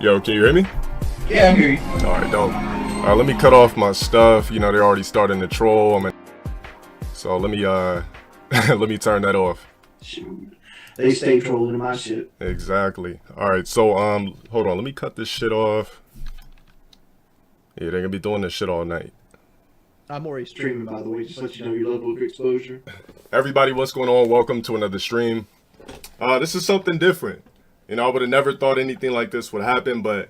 Yo, can you hear me? Yeah, I hear you. Alright, dope. Let me cut off my stuff. You know, they're already starting to troll. So let me let me turn that off. Shoot. They stay trolling my shit. Exactly. Alright, so hold on, let me cut this shit off. Yeah, they're gonna be doing this shit all night. I'm already streaming, by the way, just to let you know your level of exposure. Everybody, what's going on? Welcome to another stream. This is something different. You know, I would have never thought anything like this would happen, but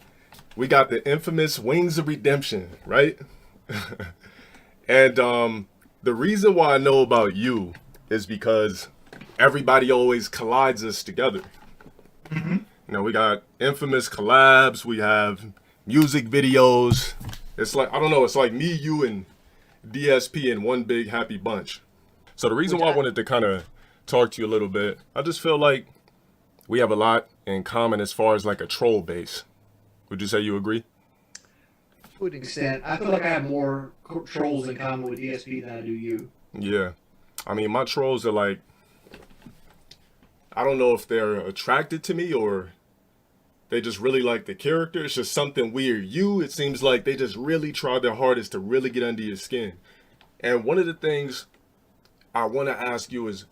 we got the infamous Wings of Redemption, right? And the reason why I know about you is because everybody always collides us together. Mm-hmm. You know, we got infamous collabs, we have music videos. It's like, I don't know, it's like me, you, and DSP in one big happy bunch. So the reason why I wanted to kind of talk to you a little bit, I just feel like we have a lot in common as far as like a troll base. Would you say you agree? To an extent. I feel like I have more trolls in common with DSP than I do you. Yeah. I mean, my trolls are like, I don't know if they're attracted to me or they just really like the character. It's just something weird. You, it seems like they just really tried their hardest to really get under your skin. And one of the things I want to ask you is,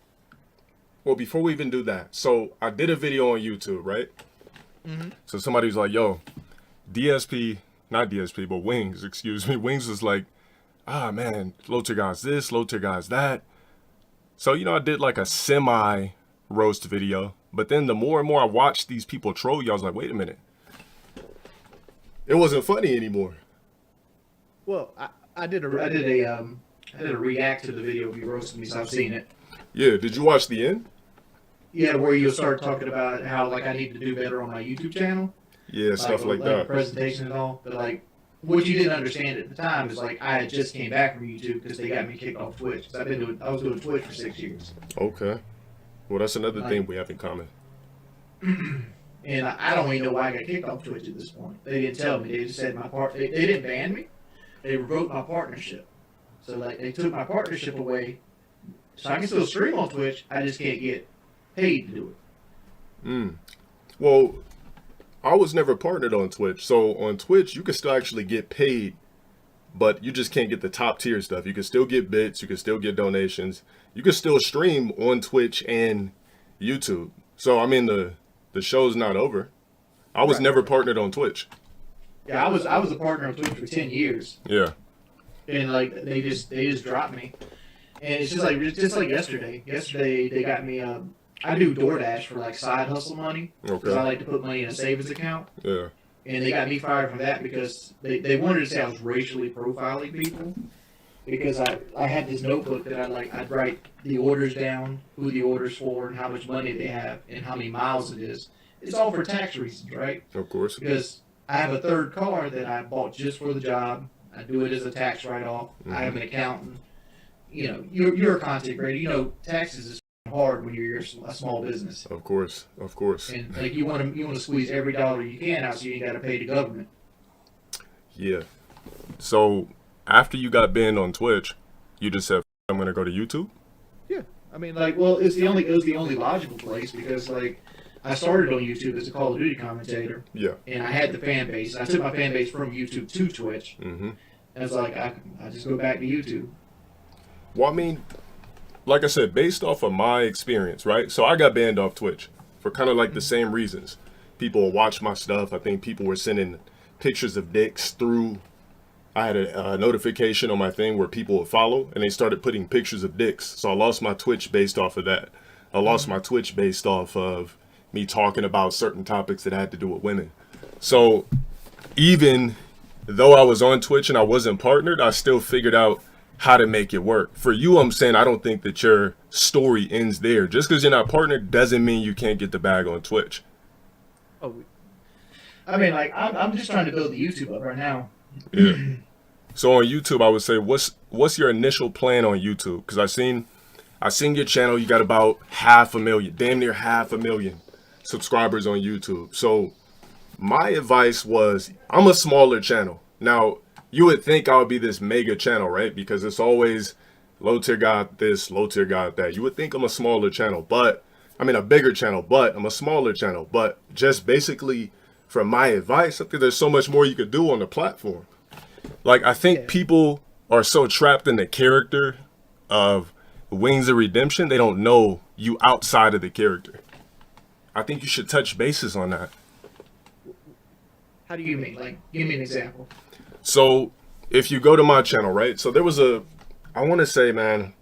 well, before we even do that, so I did a video on YouTube, right? Mm-hmm. So somebody was like, yo, DSP, not DSP, but Wings, excuse me. Wings was like, ah, man, LowTierGod's this, LowTierGod's that. So, you know, I did like a semi-roast video. But then the more and more I watched these people troll you, I was like, wait a minute. It wasn't funny anymore. Well, I did a react to the video you roasted me, so I've seen it. Yeah, did you watch the end? Yeah, where you start talking about how like I need to do better on my YouTube channel. Yeah, stuff like that. Presentation and all. But like, what you didn't understand at the time is like I had just came back from YouTube because they got me kicked off Twitch. Cause I was doing Twitch for 6 years. Okay. Well, that's another thing we have in common. And I don't even know why I got kicked off Twitch at this point. They didn't tell me. They just said they didn't ban me. They revoked my partnership. So like they took my partnership away. So I can still stream on Twitch. I just can't get paid to do it. Well, I was never partnered on Twitch. So on Twitch, you can still actually get paid, but you just can't get the top tier stuff. You can still get bits. You can still get donations. You can still stream on Twitch and YouTube. So, I mean, the show's not over. I was never partnered on Twitch. Yeah, I was a partner on Twitch for 10 years. Yeah. And like they just dropped me. And it's just like yesterday. Yesterday they got me. I do DoorDash for like side hustle money because I like to put money in a savings account. Yeah. And they got me fired from that because they wanted to say I was racially profiling people because I had this notebook that I'd write the orders down, who the order's for, and how much money they have, and how many miles it is. It's all for tax reasons, right? Of course. Because I have a third car that I bought just for the job. I do it as a tax write-off. Mm-hmm. I have an accountant. You know, you're a content creator. You know, taxes is hard when you're a small business. Of course. And like you want to squeeze every dollar you can out, so you ain't got to pay the government. Yeah. So after you got banned on Twitch, you just said, I'm gonna go to YouTube. Yeah, I mean, like, well, it was the only logical place because like I started on YouTube as a Call of Duty commentator. Yeah. And I had the fan base. I took my fan base from YouTube to Twitch. Mm-hmm. And it's like I just go back to YouTube. Well, I mean, like I said, based off of my experience, right? So I got banned off Twitch for kind of like the same reasons. People watch my stuff. I think people were sending pictures of dicks through. I had a notification on my thing where people would follow, and they started putting pictures of dicks. So I lost my Twitch based off of that. I lost my Twitch based off of me talking about certain topics that had to do with women. So even though I was on Twitch and I wasn't partnered, I still figured out how to make it work. For you, I'm saying I don't think that your story ends there. Just because you're not partnered doesn't mean you can't get the bag on Twitch. Oh, I mean, like I'm just trying to build the YouTube up right now. Yeah. So on YouTube, I would say, what's your initial plan on YouTube? Because I seen your channel. You got about 500,000, damn near 500,000 subscribers on YouTube. So my advice was, I'm a smaller channel. Now, you would think I would be this mega channel, right? Because it's always LowTierGod this, LowTierGod that. You would think I'm a smaller channel, but I mean a bigger channel, but I'm a smaller channel. But just basically for my advice, I think there's so much more you could do on the platform. Like, I think people are so trapped in the character of Wings of Redemption, they don't know you outside of the character. I think you should touch bases on that. How do you mean? Like, give me an example. So, if you go to my channel, right? So there was I want to say, man,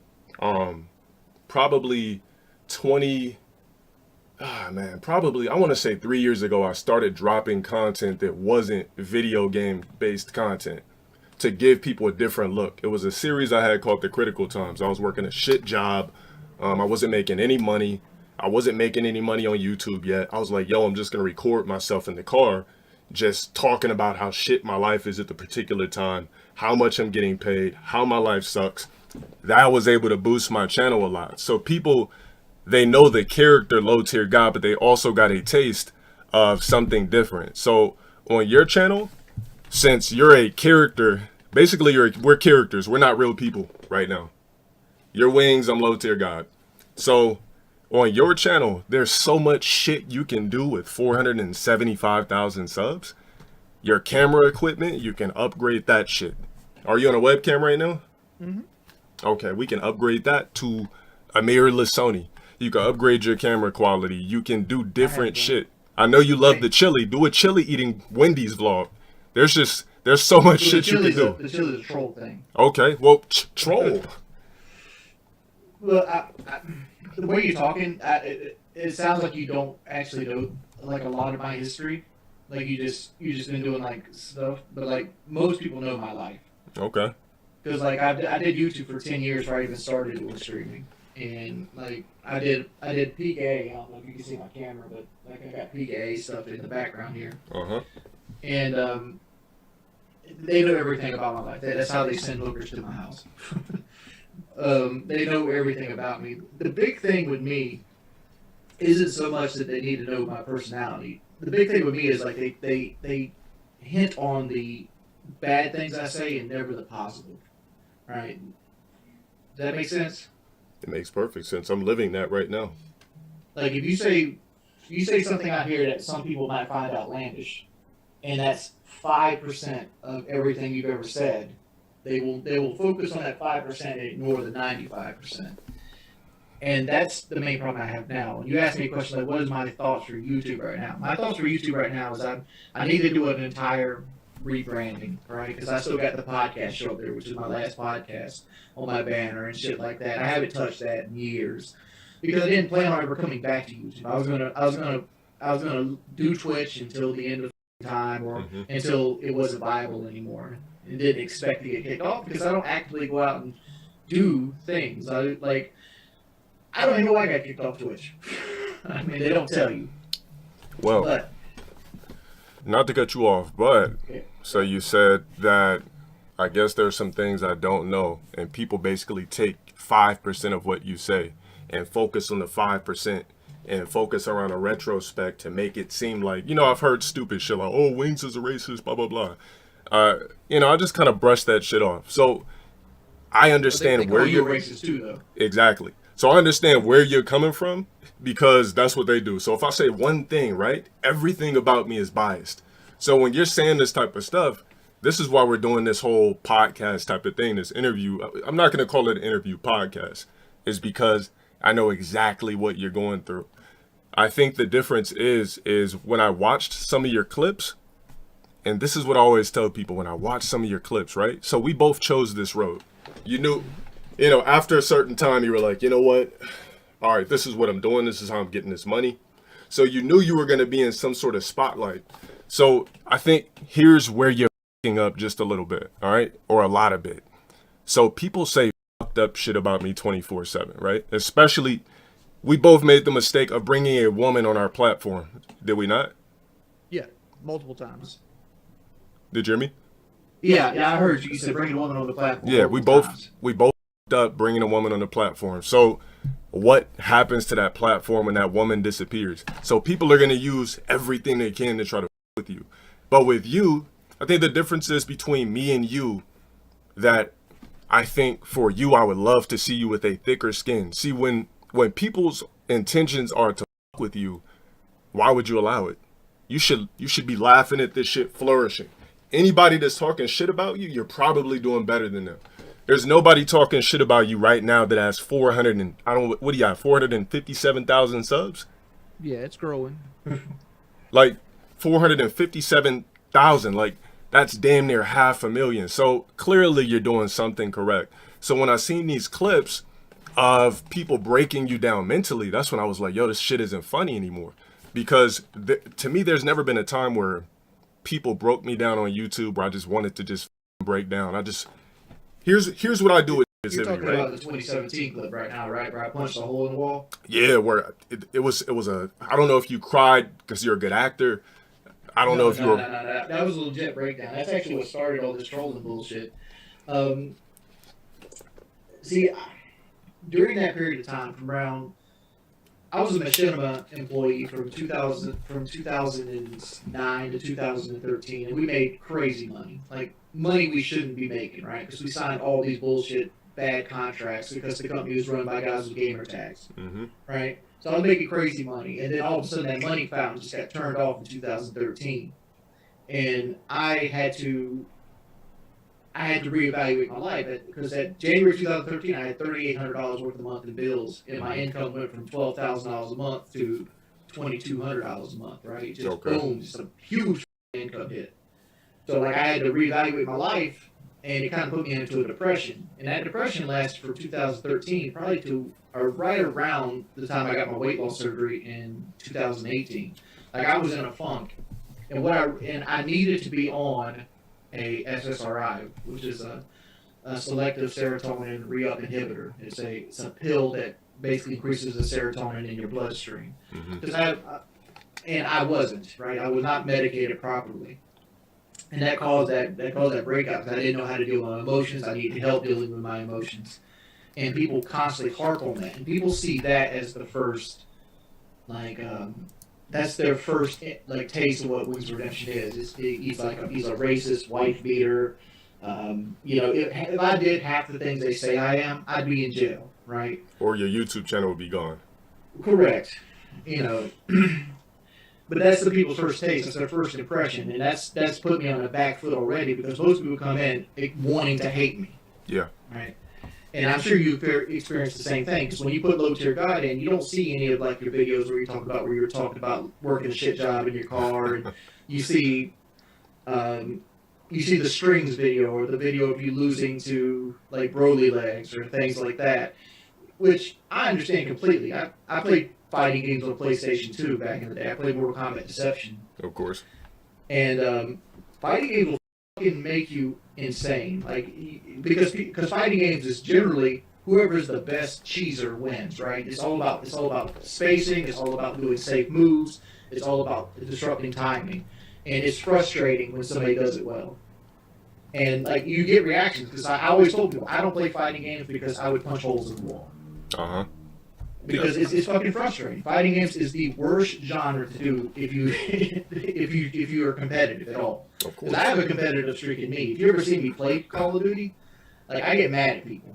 probably probably, I want to say 3 years ago, I started dropping content that wasn't video game based content to give people a different look. It was a series I had called The Critical Times. I was working a shit job. I wasn't making any money. I wasn't making any money on YouTube yet. I was like, yo, I'm just going to record myself in the car, just talking about how shit my life is at the particular time, how much I'm getting paid, how my life sucks. That was able to boost my channel a lot. So people, they know the character LowTierGod, but they also got a taste of something different. So on your channel, since you're a character, basically we're characters. We're not real people right now. You're Wings, I'm LowTierGod. So on your channel, there's so much shit you can do with 475,000 subs. Your camera equipment, you can upgrade that shit. Are you on a webcam right now? Mm-hmm. Okay, we can upgrade that to a mirrorless Sony. You can upgrade your camera quality. You can do different shit. I know you love the chili. Do a chili eating Wendy's vlog. There's so much shit you can do. The chili's a troll thing. Okay, well, troll. Well, the way you're talking, it sounds like you don't actually know like a lot of my history. Like you just been doing like stuff, but like most people know my life. Okay. Because like I did YouTube for 10 years before I even started doing streaming, and like I did peak A. I don't know if you can see my camera, but like I got peak A stuff in the background here. And they know everything about my life. That's how they send hookers to my house. They know everything about me. The big thing with me isn't so much that they need to know my personality. The big thing with me is like they hint on the bad things I say and never the positive. Right? Does that make sense? It makes perfect sense. I'm living that right now. Like if you say something out here that some people might find outlandish, and that's 5% of everything you've ever said, they will focus on that 5% and ignore the 95%. And that's the main problem I have now. When you ask me a question like, what is my thoughts for YouTube right now? My thoughts for YouTube right now is I need to do an entire rebranding, right? Because I still got the podcast show up there, which is my last podcast on my banner and shit like that. I haven't touched that in years because I didn't plan on ever coming back to YouTube. I was gonna do Twitch until the end of time or until it wasn't viable anymore, and didn't expect to get kicked off because I don't actively go out and do things. I don't even know why I got kicked off Twitch. I mean, they don't tell you. Well, but, not to cut you off, but yeah. So you said that I guess there's some things I don't know, and people basically take 5% of what you say and focus on the 5% and focus around a retrospect to make it seem like, I've heard stupid shit like, oh, Wings is a racist, blah, blah, blah. I just kind of brush that shit off. So I understand where you're racist too, though. Exactly. So I understand where you're coming from because that's what they do. So if I say one thing, right, everything about me is biased. So when you're saying this type of stuff, this is why we're doing this whole podcast type of thing, this interview. I'm not going to call it an interview podcast. It's because I know exactly what you're going through. I think the difference is when I watched some of your clips, and this is what I always tell people when I watch some of your clips, right? So we both chose this road. You knew, after a certain time, you were like, you know what? All right, this is what I'm doing. This is how I'm getting this money. So you knew you were going to be in some sort of spotlight. So I think here's where you're fucking up just a little bit, all right? Or a lot of bit. So people say fucked up shit about me 24/7, right? Especially, we both made the mistake of bringing a woman on our platform. Did we not? Yeah, multiple times. Did you hear me? Yeah, I heard you. You said bring a woman on the platform. Yeah, we both fucked up bringing a woman on the platform. So what happens to that platform when that woman disappears? So people are going to use everything they can to try to with you. But with you, I think the difference is between me and you that I think for you, I would love to see you with a thicker skin. See, when people's intentions are to fuck with you, why would you allow it? you should be laughing at this shit flourishing. Anybody that's talking shit about you, you're probably doing better than them. There's nobody talking shit about you right now that has 457,000 subs? Yeah, it's growing. Like 457,000, like that's damn near 500,000. So clearly you're doing something correct. So when I seen these clips of people breaking you down mentally, that's when I was like, yo, this shit isn't funny anymore. Because to me, there's never been a time where people broke me down on YouTube where I just wanted to just break down. Here's what I do with You're talking about the 2017 clip right now, right? Where I punched a hole in the wall? Yeah, where it was a, I don't know if you cried because you're a good actor. I don't know if you were. No. That was a legit breakdown. That's actually what started all this trolling bullshit. See, during that period of time, I was a machinima employee from 2009 to 2013, and we made crazy money, like money we shouldn't be making, right? Because we signed all these bullshit bad contracts because the company was run by guys with gamer tags, right? So I was making crazy money, and then all of a sudden that money fountain just got turned off in 2013, and I had to reevaluate my life because at January 2013 I had $3,800 worth of monthly bills, and my income went from $12,000 a month to $2,200 a month, right? Just boom, just a huge income hit. So like I had to reevaluate my life, and it kind of put me into a depression. And that depression lasted from 2013 probably to right around the time I got my weight loss surgery in 2018. Like I was in a funk, and I needed to be on a SSRI, which is a selective serotonin re-up inhibitor. It's a pill that basically increases the serotonin in your bloodstream. Because I wasn't, right. I was not medicated properly, and that caused that breakout. Because I didn't know how to deal with my emotions. I needed help dealing with my emotions, and people constantly harp on that, and people see that as the first, that's their first taste of what Wings of Redemption is. He's a racist wife beater. If I did half the things they say I am, I'd be in jail, right? Or your YouTube channel would be gone. Correct. But that's the people's first taste. That's their first impression, and that's put me on the back foot already because most people come in wanting to hate me. Yeah. Right. And I'm sure you've experienced the same thing, because when you put LowTierGod in, you don't see any of your videos where you're talking about working a shit job in your car, and you see the strings video or the video of you losing to Broly legs or things like that, which I understand completely. I played fighting games on PlayStation 2 back in the day. I played Mortal Kombat Deception. Of course. And fighting games will fucking make you insane, because fighting games is generally whoever's the best cheeser wins, right? It's all about spacing. It's all about doing safe moves. It's all about disrupting timing, and it's frustrating when somebody does it well. And you get reactions because I always told people I don't play fighting games because I would punch holes in the wall. Because it's fucking frustrating. Fighting games is the worst genre to do if you are competitive at all. Because I have a competitive streak in me. If you ever see me play Call of Duty, I get mad at people.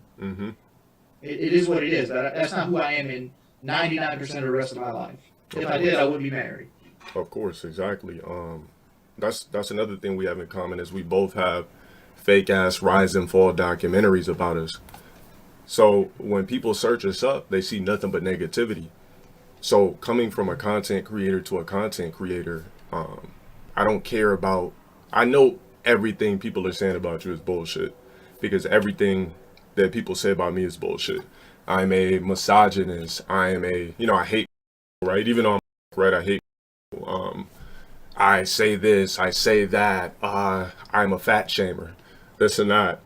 It is what it is. That's not who I am in 99% of the rest of my life. If I did, I wouldn't be married. Of course, exactly. That's another thing we have in common is we both have fake ass rise and fall documentaries about us. So when people search us up, they see nothing but negativity. So coming from a content creator to a content creator, I don't care about, I know everything people are saying about you is bullshit, because everything that people say about me is bullshit. I'm a misogynist. I hate, right? Even though I'm right, I hate, I say this, I say that, I'm a fat shamer, this and that.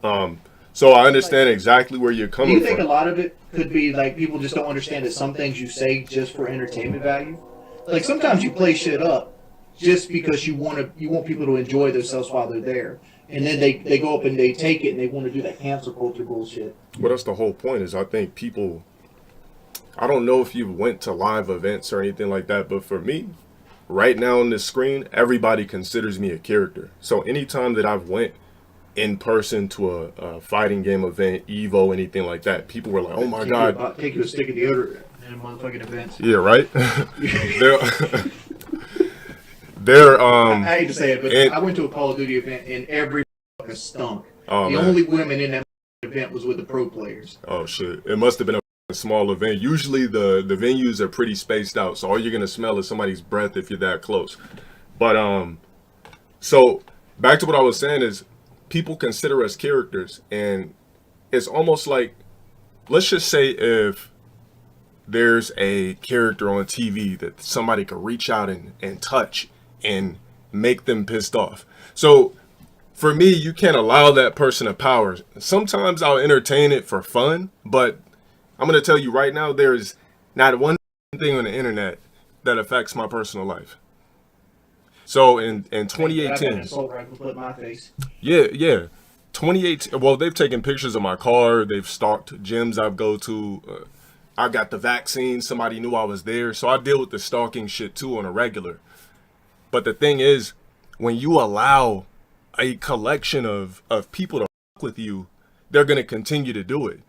So I understand exactly where you're coming from. Do you think a lot of it could be people just don't understand that some things you say just for entertainment value? Sometimes you play shit up just because you want people to enjoy themselves while they're there, and then they go up and they take it and they want to do that cancel culture bullshit. Well, that's the whole point. Is I think people, I don't know if you went to live events or anything like that, but for me, right now on this screen, everybody considers me a character. So anytime that I've went in person to a fighting game event, Evo, anything like that, people were like, "Oh my God!" Take you a stick of deodorant in motherfucking events. Yeah, right. They're I hate to say it, but and, I went to a Call of Duty event and every fucking stunk. oh, The man. only women in that event was with the pro players. Oh shit! It must have been a small event. Usually the venues are pretty spaced out, so all you're gonna smell is somebody's breath if you're that close. But so back to what I was saying is, people consider us characters, and it's almost like, let's just say if there's a character on TV that somebody could reach out and touch and make them pissed off. So for me, you can't allow that person a power. Sometimes I'll entertain it for fun, but I'm going to tell you right now, there is not one thing on the internet that affects my personal life. So in 2018, yeah, 2018. Well, they've taken pictures of my car. They've stalked gyms I've go to. I got the vaccine. Somebody knew I was there, so I deal with the stalking shit too on a regular. But the thing is, when you allow a collection of people to fuck with you, they're gonna continue to do it.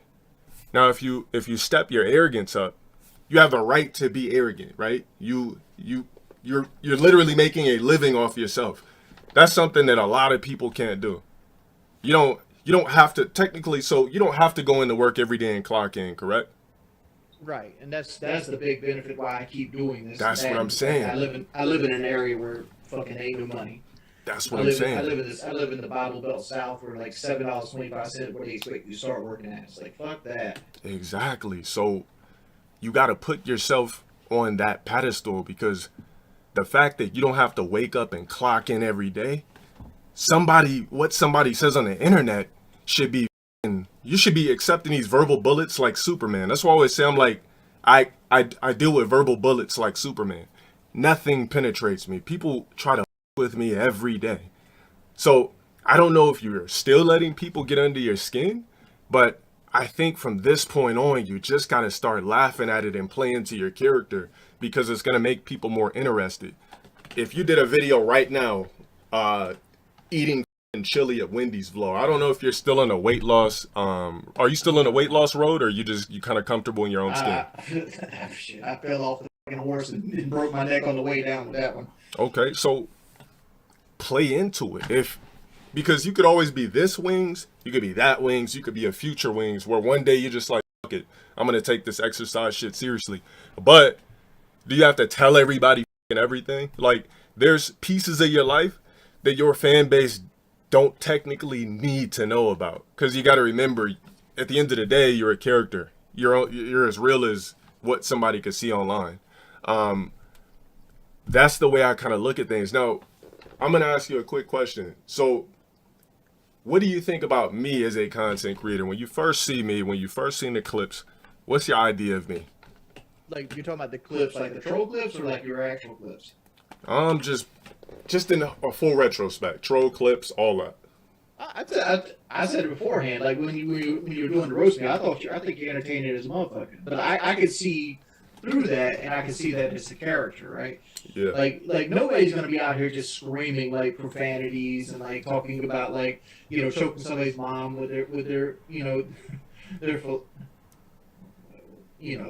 Now, if you step your arrogance up, you have the right to be arrogant, right? You're literally making a living off yourself. That's something that a lot of people can't do. You don't have to technically, so you don't have to go into work every day and clock in, correct? Right, and that's the big benefit why I keep doing this. That's what I'm saying. I live in an area where fucking ain't no money. That's what I'm saying. I live in the Bible Belt South, where like $7.25, what do you expect you to start working at? It's like, fuck that. Exactly. So you got to put yourself on that pedestal, because the fact that you don't have to wake up and clock in every day, what somebody says on the internet should be, you should be accepting these verbal bullets like Superman. That's why I always say, I'm like, I deal with verbal bullets like Superman. Nothing penetrates me. People try to with me every day. So I don't know if you're still letting people get under your skin, but I think from this point on, you just got to start laughing at it and play into your character, because it's going to make people more interested. If you did a video right now, eating chili at Wendy's vlog, I don't know if you're still on a weight loss. Are you still on a weight loss road, or you kind of comfortable in your own skin? Shit, I fell off the fucking horse and broke my neck on the way down with that one. Okay, so play into it. Because you could always be this Wings, you could be that Wings, you could be a future Wings, where one day you're just like, fuck it, I'm gonna take this exercise shit seriously. But do you have to tell everybody and everything? Like, there's pieces of your life that your fan base don't technically need to know about, because you got to remember, at the end of the day, you're a character. You're as real as what somebody could see online. That's the way I kind of look at things. Now, I'm going to ask you a quick question. So what do you think about me as a content creator? When you first see me, when you first seen the clips, what's your idea of me? Like, you're talking about the clips, like the troll clips, or like your actual clips? Just in a full retrospect, troll clips, all that. I said it beforehand. Like when you were doing the roast me, I think you're entertaining as a motherfucker. But I could see through that, and I could see that it's a character, right? Yeah. Like nobody's gonna be out here just screaming like profanities and like talking about like, you know, choking somebody's mom with their you know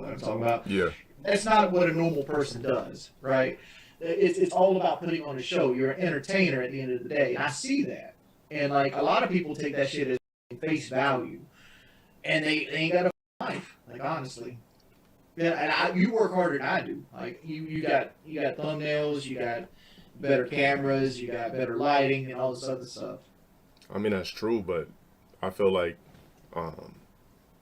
what I'm talking about. Yeah. That's not what a normal person does, right? It's all about putting on a show. You're an entertainer at the end of the day. And I see that. And like a lot of people take that shit as face value. And they ain't got a life. Like, honestly. Yeah, and you work harder than I do. Like you got thumbnails, you got better cameras, you got better lighting and all this other stuff. I mean, that's true, but I feel like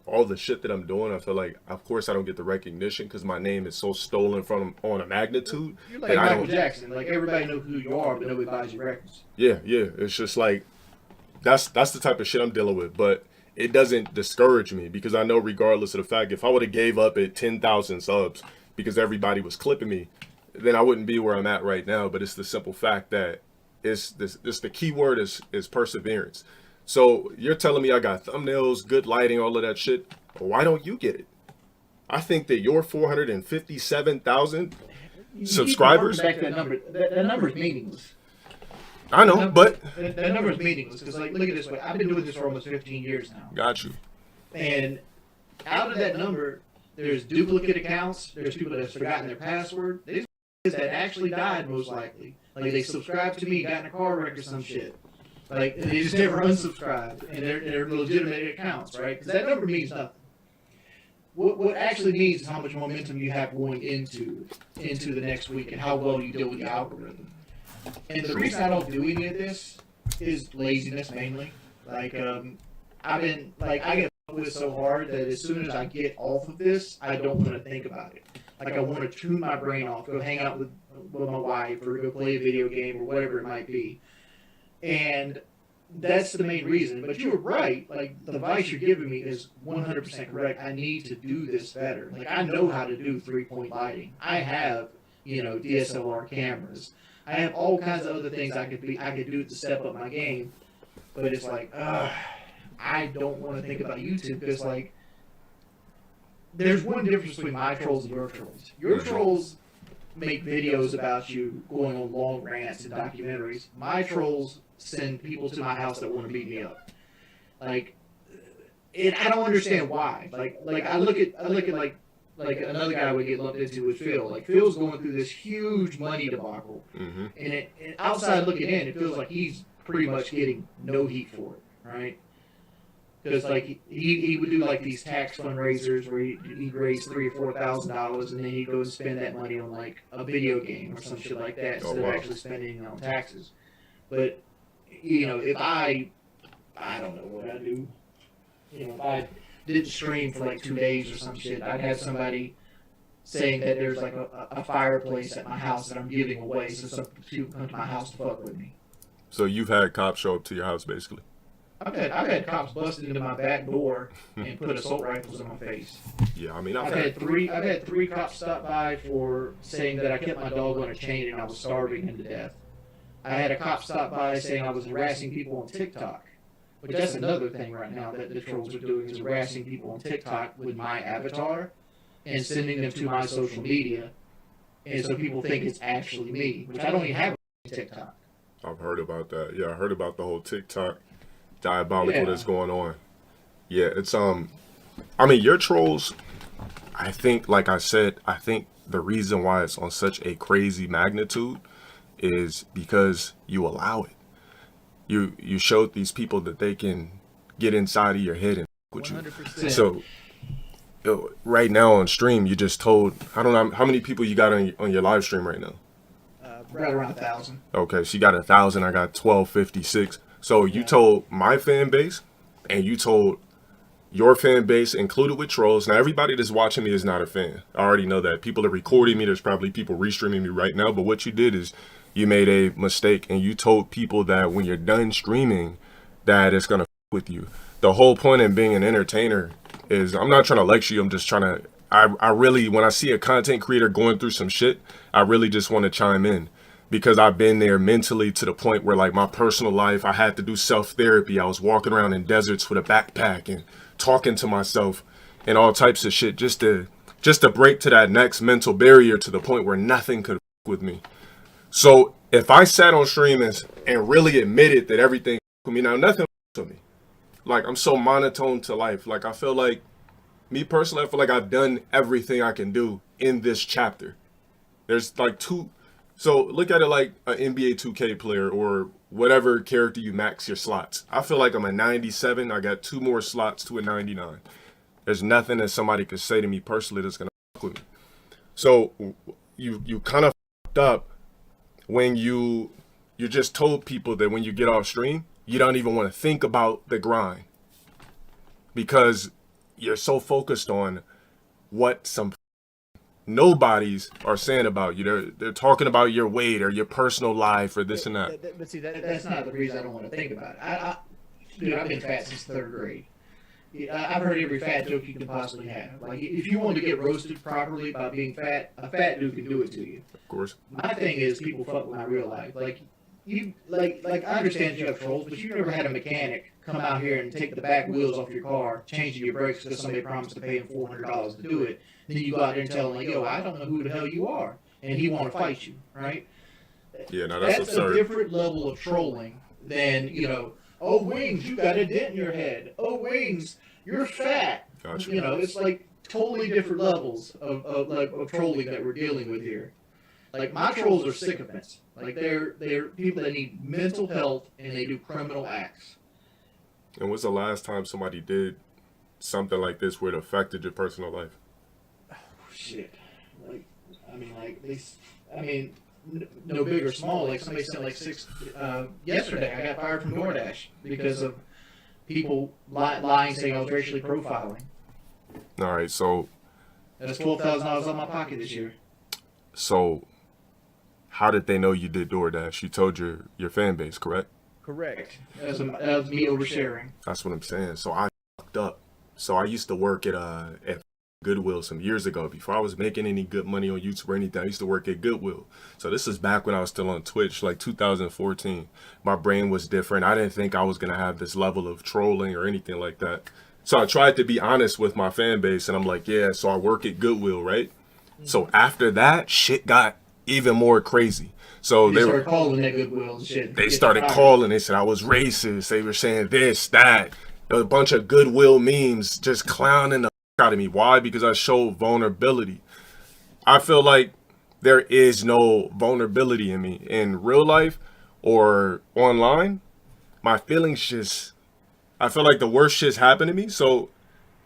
all the shit that I'm doing, I feel like, of course, I don't get the recognition because my name is so stolen from on a magnitude. You're like Michael Jackson. Like, everybody knows who you are, but nobody buys your records. Yeah. It's just like, that's the type of shit I'm dealing with. But it doesn't discourage me, because I know, regardless of the fact, if I would have gave up at 10,000 subs because everybody was clipping me, then I wouldn't be where I'm at right now. But it's the simple fact that it's the key word is perseverance. So you're telling me I got thumbnails, good lighting, all of that shit. Why don't you get it? I think that your 457,000 subscribers. Back to that number. That number is meaningless. I know, but that number is meaningless because, like, look at it this way. I've been doing this for almost 15 years now. Got you. And out of that number, there's duplicate accounts. There's people that have forgotten their password. There's that actually died, most likely. Like they subscribed to me, got in a car wreck or some shit. Like they just never unsubscribed, and they're legitimate accounts, right? Because that number means nothing. What actually means is how much momentum you have going into the next week and how well you deal with the algorithm. And the reason I don't do any of this is laziness mainly. Like I get with so hard that as soon as I get off of this, I don't want to think about it. Like I want to tune my brain off, go hang out with my wife, or go play a video game, or whatever it might be. And that's the main reason. But you were right. Like the advice you're giving me is 100% correct. I need to do this better. Like I know how to do 3-point lighting. I have, DSLR cameras. I have all kinds of other things I could do to step up my game. But it's like, I don't want to think about YouTube because like there's one difference between my trolls and your trolls. Your trolls make videos about you going on long rants and documentaries. My trolls send people to my house that want to beat me up. Like, and I don't understand why. Like I look at like another guy would get lumped into with Phil. Like Phil's going through this huge money debacle, and outside looking in, it feels like he's pretty much getting no heat for it, right? Because like he would do like these tax fundraisers where he'd raise $3,000 or $4,000 and then he'd go and spend that money on like a video game or some shit like that instead of actually spending it on taxes. But if I don't know what I do. If I didn't stream for like 2 days or some shit, I'd have somebody saying that there's like a fireplace at my house that I'm giving away, so some people come to my house to fuck with me. So you've had cops show up to your house, basically. I've had cops busted into my back door and put assault rifles in my face. Yeah, I mean, I've had three cops stop by for saying that I kept my dog on a chain and I was starving him to death. I had a cop stop by saying I was harassing people on TikTok, which that's another thing right now that the trolls are doing is harassing people on TikTok with my avatar and sending them to my social media, and so people think it's actually me, which I don't even have a TikTok. I've heard about that. Yeah, I heard about the whole TikTok diabolical that's going on. Yeah, it's I mean, your trolls, I think, like I said, I think the reason why it's on such a crazy magnitude is because you allow it. You showed these people that they can get inside of your head and with you. 100%. So right now on stream, you just told, I don't know how many people you got on your live stream right now. Right around 1,000. Okay, so you got 1,000. I got 1,256. So you told my fan base, and you told your fan base, included with trolls. Now everybody that's watching me is not a fan. I already know that. People are recording me. There's probably people restreaming me right now. But what you did is you made a mistake, and you told people that when you're done streaming, that it's gonna with you. The whole point in being an entertainer is, I'm not trying to lecture you. I'm just trying to. I really, when I see a content creator going through some shit, I really just want to chime in. Because I've been there mentally to the point where, like, my personal life, I had to do self-therapy. I was walking around in deserts with a backpack and talking to myself and all types of shit just to break to that next mental barrier to the point where nothing could with me. So if I sat on stream and really admitted that everything with me, now nothing with me. Like, I'm so monotone to life. Like, I feel like, me personally, I feel like I've done everything I can do in this chapter. There's like so look at it like an NBA 2K player or whatever character you max your slots. I feel like I'm a 97. I got 2 more slots to a 99. There's nothing that somebody could say to me personally that's gonna fuck with me. So you kind of fucked up when you just told people that when you get off stream, you don't even want to think about the grind because you're so focused on what some nobodies are saying about you. They're talking about your weight or your personal life or this and that. But see, that's not the reason I don't want to think about it. Dude, I've been fat since 3rd grade. I've heard every fat joke you can possibly have. Like, if you want to get roasted properly by being fat, a fat dude can do it to you. Of course. My thing is people fuck with my real life. Like, I understand you have trolls, but you never had a mechanic come out here and take the back wheels off your car, changing your brakes because somebody promised to pay him $400 to do it. Then you go out there and tell him, like, yo, I don't know who the hell you are, and he want to fight you, right? Yeah, no, that's absurd. A different level of trolling than, oh, Wings, you got a dent in your head. Oh, Wings, you're fat. Gotcha. It's like totally different levels of trolling that we're dealing with here. Like my trolls are sycophants. Like they're people that need mental health and they do criminal acts. And when's the last time somebody did something like this where it affected your personal life? Shit. No big or small. Like somebody sent like six. Yesterday, I got fired from DoorDash because of people lying saying I was racially profiling. All right, so That's $12,000 out of my pocket this year. So, how did they know you did DoorDash? You told your fan base, correct? Correct. That was me oversharing. That's what I'm saying. So I fucked up. So I used to work at Goodwill some years ago. Before I was making any good money on YouTube or anything, I used to work at Goodwill. So this is back when I was still on Twitch, like 2014. My brain was different. I didn't think I was gonna have this level of trolling or anything like that. So I tried to be honest with my fan base, and I'm like, yeah. So I work at Goodwill, right? So after that, shit got even more crazy. So they started calling that Goodwill and shit. They started calling. They said I was racist. They were saying this, that. There was a bunch of Goodwill memes just clowning the out of me. Why? Because I showed vulnerability. I feel like there is no vulnerability in me in real life or online. My feelings just, I feel like the worst shit's happened to me. So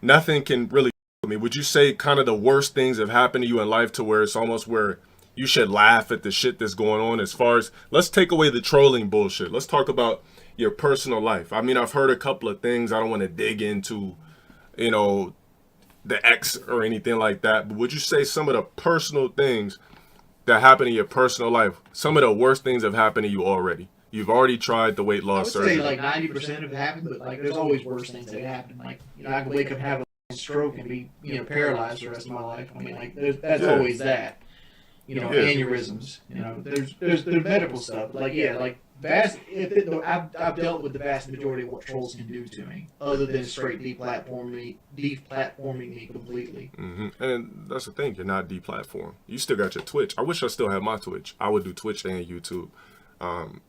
nothing can really me. Would you say kind of the worst things have happened to you in life to where it's almost where you should laugh at the shit that's going on? As far as, let's take away the trolling bullshit. Let's talk about your personal life. I mean, I've heard a couple of things. I don't want to dig into, the X or anything like that. But would you say some of the personal things that happen in your personal life, some of the worst things have happened to you already? You've already tried the weight loss surgery. I would say like 90% have happened, but like there's always worse things that happen. Like, I can wake up and have a stroke and be, paralyzed the rest of my life. I mean, like that's always that. Aneurysms. There's medical stuff. Like I've dealt with the vast majority of what trolls can do to me, other than straight deplatforming me completely. Mm-hmm. And that's the thing, you're not deplatformed. You still got your Twitch. I wish I still had my Twitch. I would do Twitch and YouTube.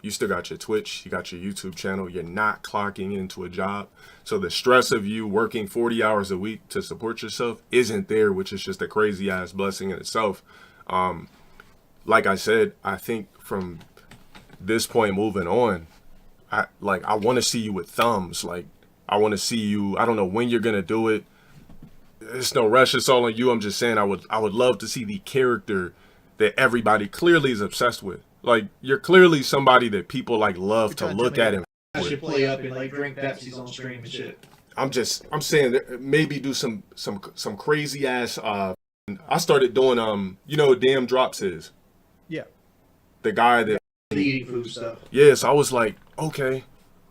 You still got your Twitch, you got your YouTube channel, you're not clocking into a job. So the stress of you working 40 hours a week to support yourself isn't there, which is just a crazy ass blessing in itself. Like I said, I think from this point moving on, I want to see you with thumbs. Like, I want to see you, I don't know when you're going to do it. It's no rush, it's all on you. I'm just saying I would love to see the character that everybody clearly is obsessed with. Like, you're clearly somebody that people love to look at and I should play up and drink Pepsis on stream and shit. I'm saying that maybe do some crazy ass I started doing Damn Drops is. Yeah. The guy that eating food stuff. Yes, I was like, okay,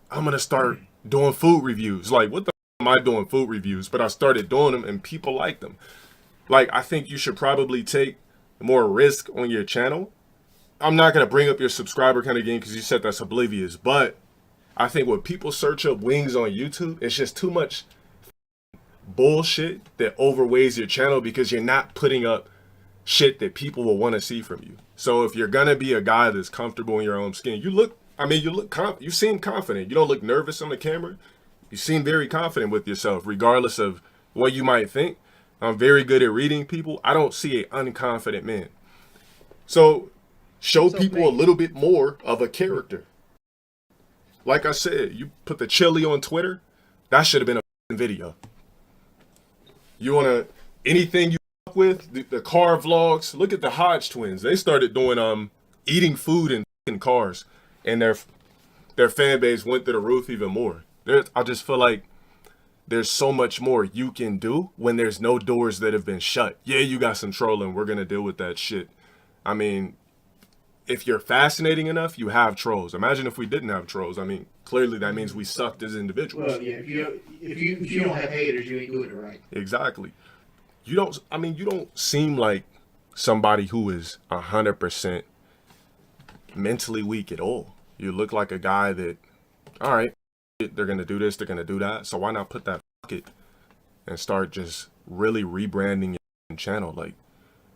I'm gonna start doing food reviews. Like, what the am I doing food reviews? But I started doing them and people like them. Like, I think you should probably take more risk on your channel. I'm not going to bring up your subscriber kind of game because you said that's oblivious, but I think when people search up Wings on YouTube, it's just too much bullshit that overweighs your channel because you're not putting up shit that people will want to see from you. So if you're going to be a guy that's comfortable in your own skin, you seem confident. You don't look nervous on the camera. You seem very confident with yourself, regardless of what you might think. I'm very good at reading people. I don't see an unconfident man. So show people a little bit more of a character. Like I said, you put the chili on Twitter, that should have been a video. You want to, anything you with, the car vlogs, look at the Hodge twins. They started doing eating food in cars, and their fan base went to the roof even more. I just feel like there's so much more you can do when there's no doors that have been shut. Yeah, you got some trolling. We're going to deal with that shit. I mean, if you're fascinating enough, you have trolls. Imagine if we didn't have trolls. I mean, clearly that means we sucked as individuals. Well, yeah, if you don't have haters, you ain't doing it right. Exactly. You don't seem like somebody who is 100% mentally weak at all. You look like a guy that, all right, they're going to do this, they're going to do that. So why not put that it and start just really rebranding your channel? Like,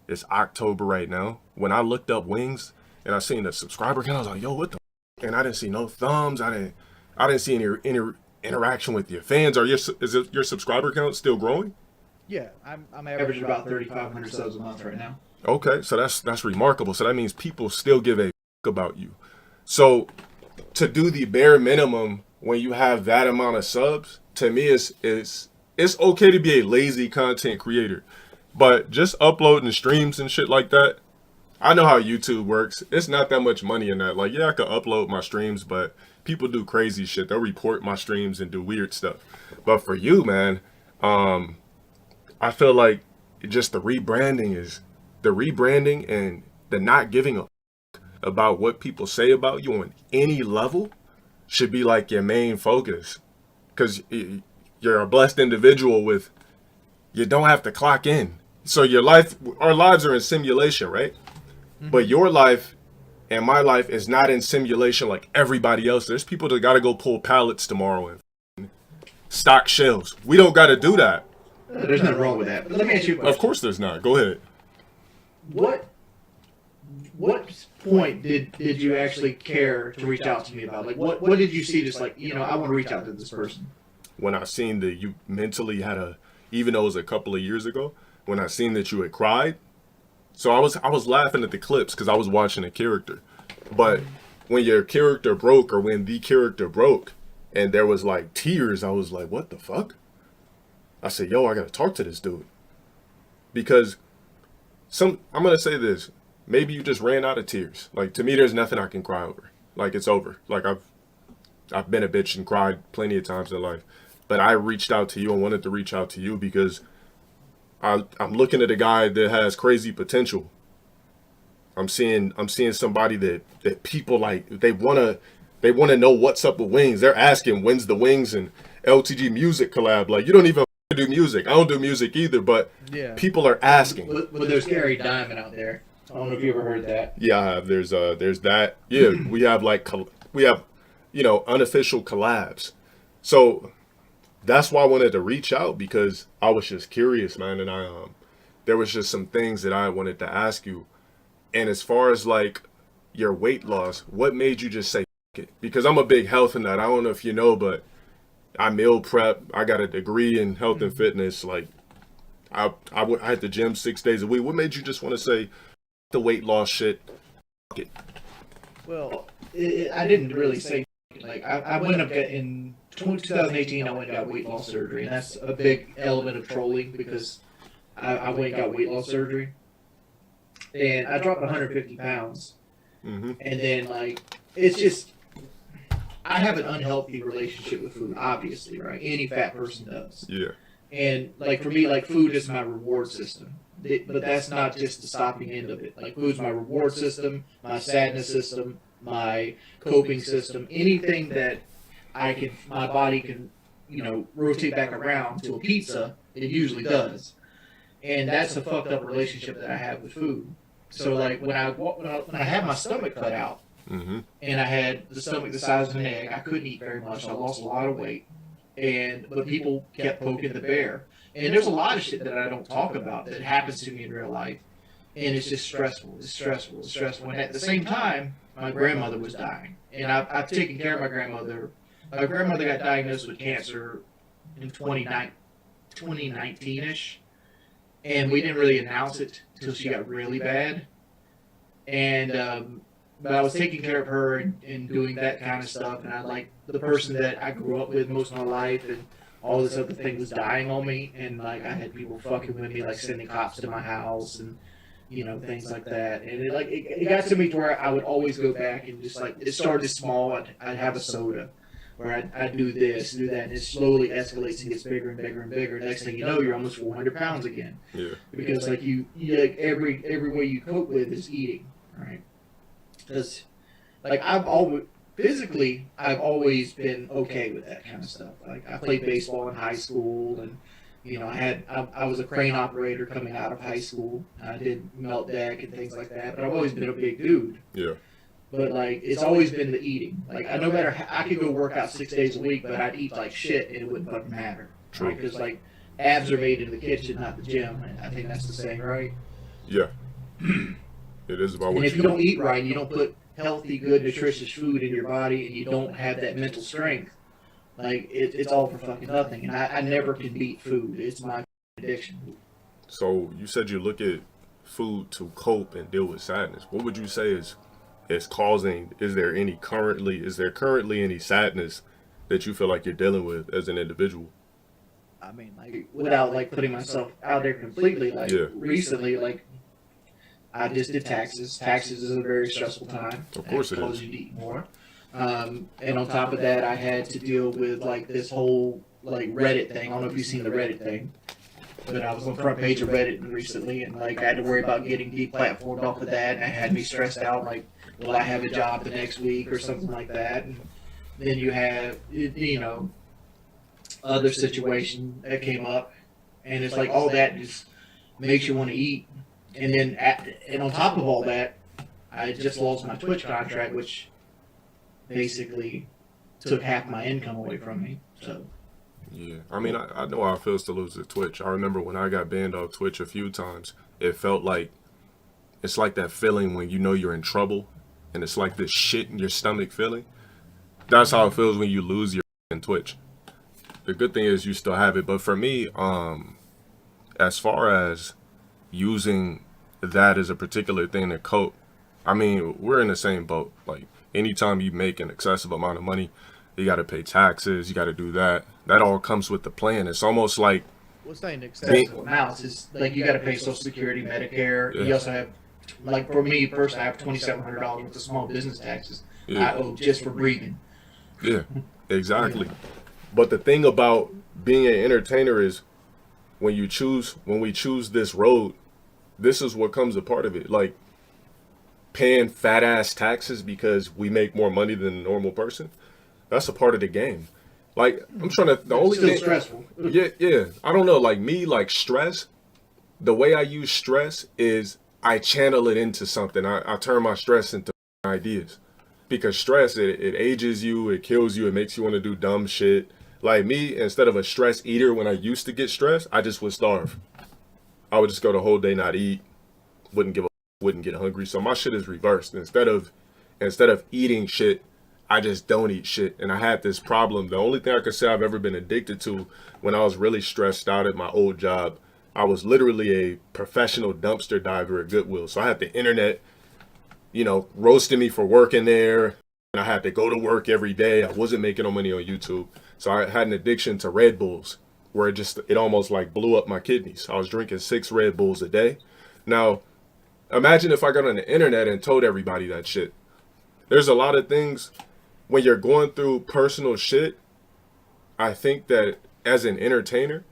it's October right now. When I looked up Wings and I seen the subscriber count, I was like, yo, what the and I didn't see no thumbs. I didn't see any interaction with your fans. Is your subscriber count still growing? Yeah, I'm Averaging about 3,500 subs a month right now. Okay, so that's remarkable. So that means people still give a about you. So to do the bare minimum when you have that amount of subs, to me it's okay to be a lazy content creator. But just uploading streams and shit like that, I know how YouTube works. It's not that much money in that. Like, yeah, I could upload my streams, but people do crazy shit. They'll report my streams and do weird stuff. But for you, man, I feel like just the rebranding and the not giving a about what people say about you on any level should be like your main focus. Because you're a blessed individual with, you don't have to clock in. So our lives are in simulation, right? But your life and my life is not in simulation like everybody else. There's people that got to go pull pallets tomorrow and stock shelves. We don't got to do that. There's nothing wrong with that. But let me ask you a question. Of course there's not. Go ahead. What point did you actually care to reach out to me about? Like, what did you see just like, I want to reach out to this person? When I seen that you mentally even though it was a couple of years ago, when I seen that you had cried, so I was laughing at the clips because I was watching a character. But when your character broke, or when the character broke, and there was like tears, I was like, what the fuck? I said, yo, I gotta talk to this dude. Because I'm gonna say this, maybe you just ran out of tears. Like, to me, there's nothing I can cry over. Like, it's over. Like, I've been a bitch and cried plenty of times in life. But I reached out to you and wanted to reach out to you because I'm looking at a guy that has crazy potential. I'm seeing somebody that people like, they wanna know what's up with Wings. They're asking, when's the Wings and LTG music collab? Like, you don't even do music. I don't do music either, but people are asking. Well, there's Gary Diamond out there. I don't know if you ever heard that. Yeah, I have. There's that. Yeah, we have unofficial collabs. So that's why I wanted to reach out, because I was just curious, man, and there was just some things that I wanted to ask you. And as far as like your weight loss, what made you just say F it? Because I'm a big health nut. I don't know if you know, but I meal prep. I got a degree in health and fitness. Like, I had the gym 6 days a week. What made you just want to say the weight loss shit? F it? Well, I didn't really say like I went up in 2018. I went and got weight loss surgery, and that's a big element of trolling because I went and got weight loss surgery, and I dropped 150 pounds, and then like it's just. I have an unhealthy relationship with food, obviously, right? Any fat person does. Yeah. And like for me, like food is my reward system. But that's not just the stopping end of it. Like food's my reward system, my sadness system, my coping system, anything that my body can, rotate back around to a pizza, it usually does. And that's a fucked up relationship that I have with food. So like when I had my stomach cut out, and I had the stomach the size of an egg, I couldn't eat very much. I lost a lot of weight, but people kept poking the bear. And there's a lot of shit that I don't talk about that happens to me in real life, and it's just stressful. It's stressful. It's stressful. And at the same time, my grandmother was dying, and I've taken care of my grandmother. My grandmother got diagnosed with cancer in 2019-ish, and we didn't really announce it until she got really bad. And but I was taking care of her and doing that kind of stuff, and I like the person that I grew up with most of my life, and all this other thing was dying on me, and like I had people fucking with me, like sending cops to my house and things like that. And it got to me to where I would always go back and just like, it started small. I'd have a soda, or I'd do this, do that, and it slowly escalates and gets bigger and bigger and bigger. Next thing you know, you're almost 400 pounds again. Yeah. Because like you like every way you cope with is eating, right? Because like I've always been okay with that kind of stuff. Like I played baseball in high school, and I was a crane operator coming out of high school. I did melt deck and things like that. But I've always been a big dude. Yeah. But like it's always been the eating. Like no matter I could go work out 6 days a week, but I'd eat like shit and it wouldn't fucking matter. True. Right? Because like abs are made in the kitchen, not the gym. And I think that's the saying, right? Yeah. It is about what and if you don't eat right, and you don't put healthy, good, nutritious food in your body, and you don't have that mental strength, like it's all for fucking nothing. And I never can beat food. It's my addiction. So you said you look at food to cope and deal with sadness. What would you say is causing? Is there currently any sadness that you feel like you're dealing with as an individual? I mean, like, without like putting myself out there completely, like Yeah. recently, like I just did taxes. Taxes is a very stressful time. Of course it causes is. you to eat more. And on top of that, I had to deal with like this whole like Reddit thing. I don't know if you've seen the Reddit thing, but I was on the front page of Reddit recently, and like I had to worry about getting deplatformed off of that, and it had me stressed out. Like, will I have a job the next week or something like that? And then you have, you know, other situation that came up, and it's like all that just makes you want to eat. And then, and on top of all that, I just lost my Twitch contract, which basically took half my income away from me. So, Yeah, I mean, I know how it feels to lose to Twitch. I remember when I got banned off Twitch a few times. It felt like it's like that feeling when you know you're in trouble, and it's like this shit in your stomach feeling. That's how it feels when you lose your Twitch. The good thing is you still have it, but for me, as far as using that as a particular thing to cope, I mean, we're in the same boat. Like, anytime you make an excessive amount of money, you got to pay taxes, you got to do that. That all comes with the plan. It's almost like what's saying excessive amounts is like you got to pay Social Security, Medicare. Yeah. You also have, like for me personally, I have $2,700 worth of small business taxes Yeah. I owe just for breathing. Yeah, exactly. But the thing about being an entertainer is when we choose this road, this is what comes a part of it. Like paying fat ass taxes because we make more money than a normal person. That's a part of the game. Like I'm trying to. The only Still thing. stressful. Yeah. I don't know. Like me, like stress. The way I use stress is I channel it into something. I turn my stress into ideas. Because stress, it ages you, it kills you, it makes you want to do dumb shit. Like me, instead of a stress eater, when I used to get stressed, I just would starve. I would just go the whole day not eat, wouldn't get hungry. So my shit is reversed. Instead of eating shit, I just don't eat shit. And I had this problem. The only thing I could say I've ever been addicted to when I was really stressed out at my old job, I was literally a professional dumpster diver at Goodwill. So I had the internet, roasting me for working there. And I had to go to work every day. I wasn't making no money on YouTube. So I had an addiction to Red Bulls where it almost like blew up my kidneys. I was drinking 6 Red Bulls a day. Now, imagine if I got on the internet and told everybody that shit. There's a lot of things when you're going through personal shit. I think that as an entertainer,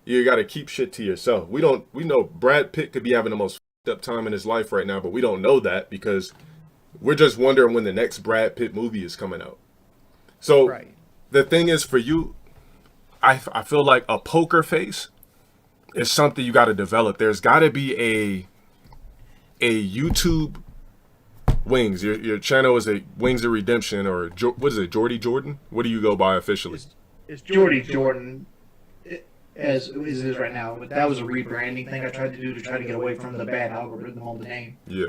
you got to keep shit to yourself. We know Brad Pitt could be having the most up time in his life right now, but we don't know that because we're just wondering when the next Brad Pitt movie is coming out. So Right. The thing is for you, I feel like a poker face is something you got to develop. There's got to be a YouTube Wings. Your channel is a Wings of Redemption or what is it, Jordy Jordan? What do you go by officially? It's Jordy Jordan as it is right now, but that was a rebranding thing I tried to do to try to get away from the bad algorithm on the name. Yeah.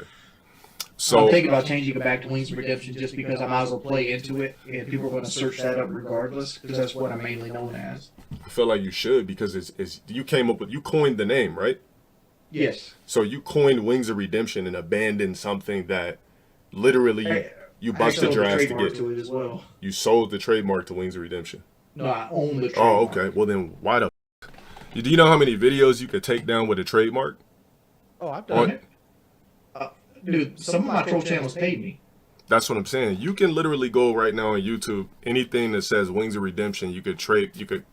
So So I'm thinking about changing it back to Wings of Redemption just because I might as well play into it and people are going to search that up regardless because that's what I'm mainly known as. I feel like you should because it's you coined the name, right? Yes. So you coined Wings of Redemption and abandoned something that literally you busted your ass to get. To it as well. You sold the trademark to Wings of Redemption. No, I own the Oh, trademark. okay. Well then, why the? Do you know how many videos you could take down with a trademark? Oh, I've done it. Dude, some of my troll channels paid me. That's what I'm saying. You can literally go right now on YouTube. Anything that says Wings of Redemption, you could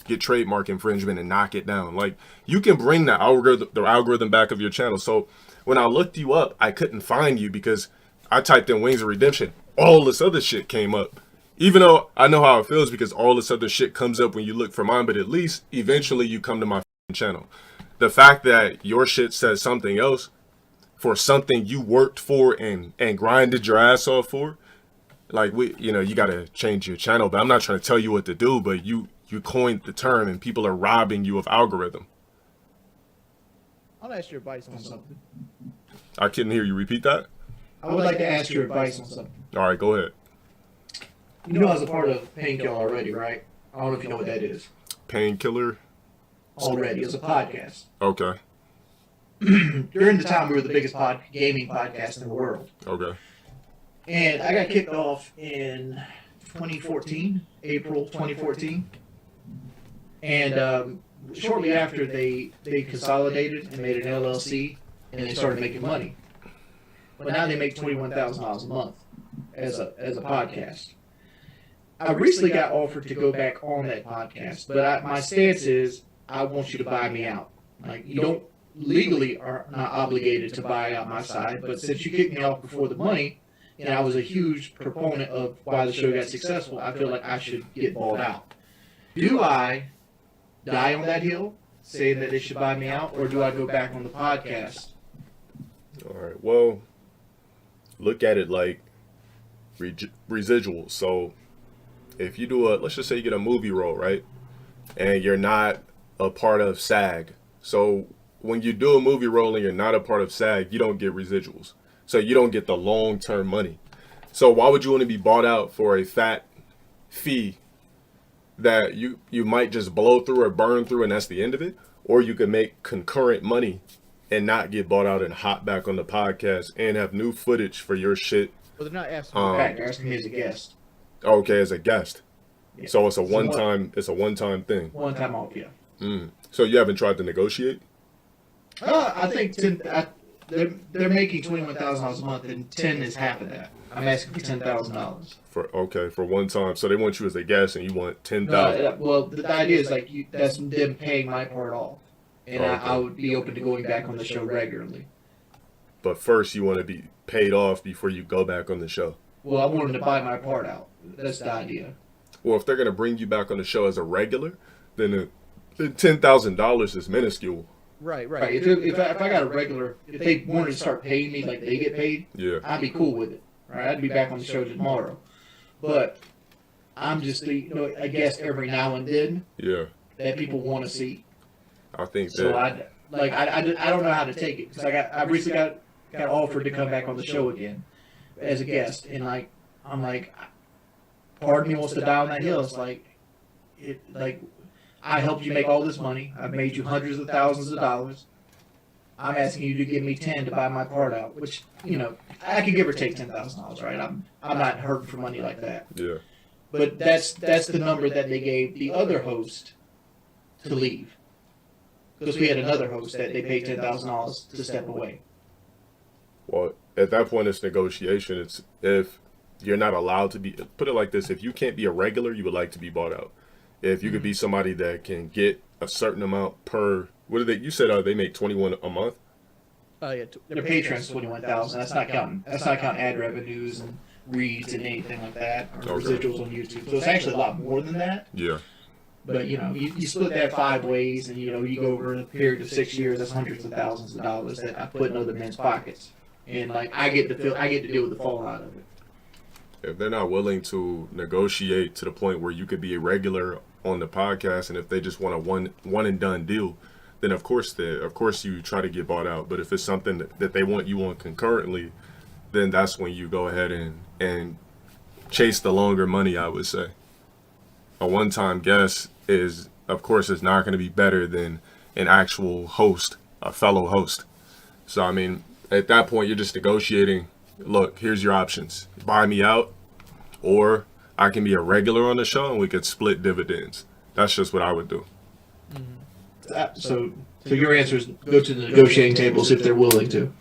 get trademark infringement and knock it down. Like you can bring the algorithm back of your channel. So when I looked you up, I couldn't find you because I typed in Wings of Redemption. All this other shit came up. Even though I know how it feels because all this other shit comes up when you look for mine, but at least eventually you come to my channel. The fact that your shit says something else for something you worked for and grinded your ass off for, like you gotta change your channel. But I'm not trying to tell you what to do, but you coined the term and people are robbing you of algorithm. I'll ask your advice on something. I couldn't hear you repeat that. I would like to ask your advice on something. All right, go ahead. You know I was a part of Painkiller already, right? I don't know if you know what that is. Painkiller. Already. It's a podcast. Okay. during the time we were the biggest gaming podcast in the world. Okay. And I got kicked off in 2014, April 2014. And shortly after, they consolidated and made an LLC, and they started making money. But now they make $21,000 a month as a podcast. I recently got offered to go back on that podcast, but my stance is I want you to buy me out. Like, you don't legally are not obligated to buy out my side, but since you kicked me off before the money, and I was a huge proponent of why the show got successful, I feel like I should get bought out. Do I die on that hill, saying that they should buy me out, or do I go back on the podcast? All right. Well, look at it like residuals. So if you do let's just say you get a movie role, right? And you're not a part of SAG. So when you do a movie role and you're not a part of SAG, you don't get residuals. So you don't get the long-term money. So why would you want to be bought out for a fat fee that you might just blow through or burn through and that's the end of it? Or you could make concurrent money and not get bought out and hop back on the podcast and have new footage for your shit. Well, they're not asking me back. They're asking me as a guest. Okay, as a guest. Yeah. So it's a one-time thing. One time off, yeah. So you haven't tried to negotiate? I think they're making $21,000 a month, and 10 is half of that. I'm asking for $10,000 for one time. So they want you as a guest, and you want $10,000. Well, the idea is like that's them paying my part off, and okay. I would be open to going back on the show regularly. But first, you want to be paid off before you go back on the show. Well, I want them to buy my part out. That's the idea. Well, if they're gonna bring you back on the show as a regular, then $10,000 is minuscule. Right. If I got a regular, if they wanted to start paying me like they get paid, yeah, I'd be cool with it. Right, I'd be back on the show tomorrow. But I'm just I guess every now and then, yeah, that people want to see. I think so. I don't know how to take it because I recently got offered to come back on the show again as a guest, and I'm like, part of me wants to die on that hill. It's like I helped you make all this money. I've made you hundreds of thousands of dollars. I'm asking you to give me 10 to buy my part out, which, I could give or take $10,000, right? I'm not hurting for money like that. Yeah. But that's the number that they gave the other host to leave. Because we had another host that they paid $10,000 to step away. Well, at that point, it's negotiation. It's if you're not allowed to be, put it like this, if you can't be a regular, you would like to be bought out. If you could be somebody that can get a certain amount per, what did you said they make 21 a month? Yeah, their Patreon's 21,000. That's not counting ad revenues and reads and anything like that, or residuals on YouTube. So it's actually a lot more than that. Yeah. But you split that 5 ways, and you go over a period of 6 years. That's hundreds of thousands of dollars that I put in other men's pockets, and I get to deal with the fallout of it. If they're not willing to negotiate to the point where you could be a regular on the podcast, and if they just want a one and done deal, then of course you try to get bought out. But if it's something that they want you on concurrently, then that's when you go ahead and chase the longer money, I would say. A one-time guest is not going to be better than an actual host, a fellow host. So, I mean, at that point, you're just negotiating. Look, here's your options. Buy me out, or I can be a regular on the show and we could split dividends. That's just what I would do. Mm-hmm. So your answer is go to the negotiating tables if they're willing to.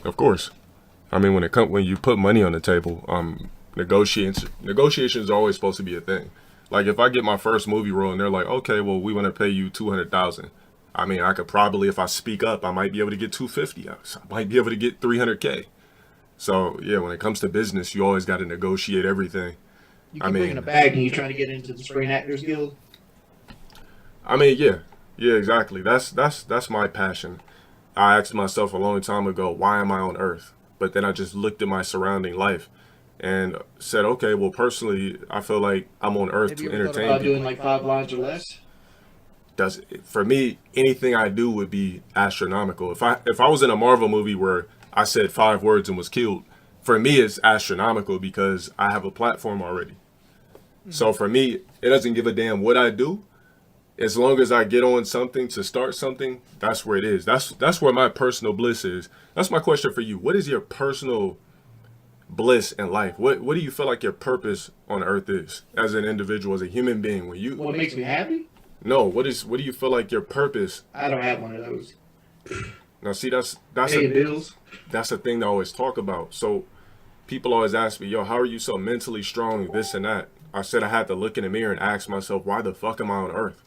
Of course. I mean, when you put money on the table, negotiations are always supposed to be a thing. Like if I get my first movie role and they're like, okay, well, we want to pay you $200,000. I mean, I could probably, if I speak up, I might be able to get $250,000. I might be able to get $300K. So yeah, when it comes to business, you always got to negotiate everything. You can bring in a bag and you're trying to get into the Screen Actors Guild. I mean, yeah, exactly. That's my passion. I asked myself a long time ago, why am I on Earth? But then I just looked at my surrounding life and said, okay, well, personally, I feel like I'm on Earth to entertain people. Have you ever thought about doing like 5 lines or less? For me, anything I do would be astronomical. If I was in a Marvel movie where I said 5 words and was killed, for me, it's astronomical because I have a platform already. Mm-hmm. So for me, it doesn't give a damn what I do. as long as I get on something to start something, that's where it is. That's where my personal bliss is. That's my question for you. What is your personal bliss in life? What do you feel like your purpose on earth is as an individual, as a human being? When you What makes me happy? no, what do you feel like your purpose? I don't have one of those. Now, see, that's Paying bills. that's a thing I always talk about. So people always ask me, yo, how are you so mentally strong, this and that? I said I had to look in the mirror and ask myself, why the fuck am I on earth?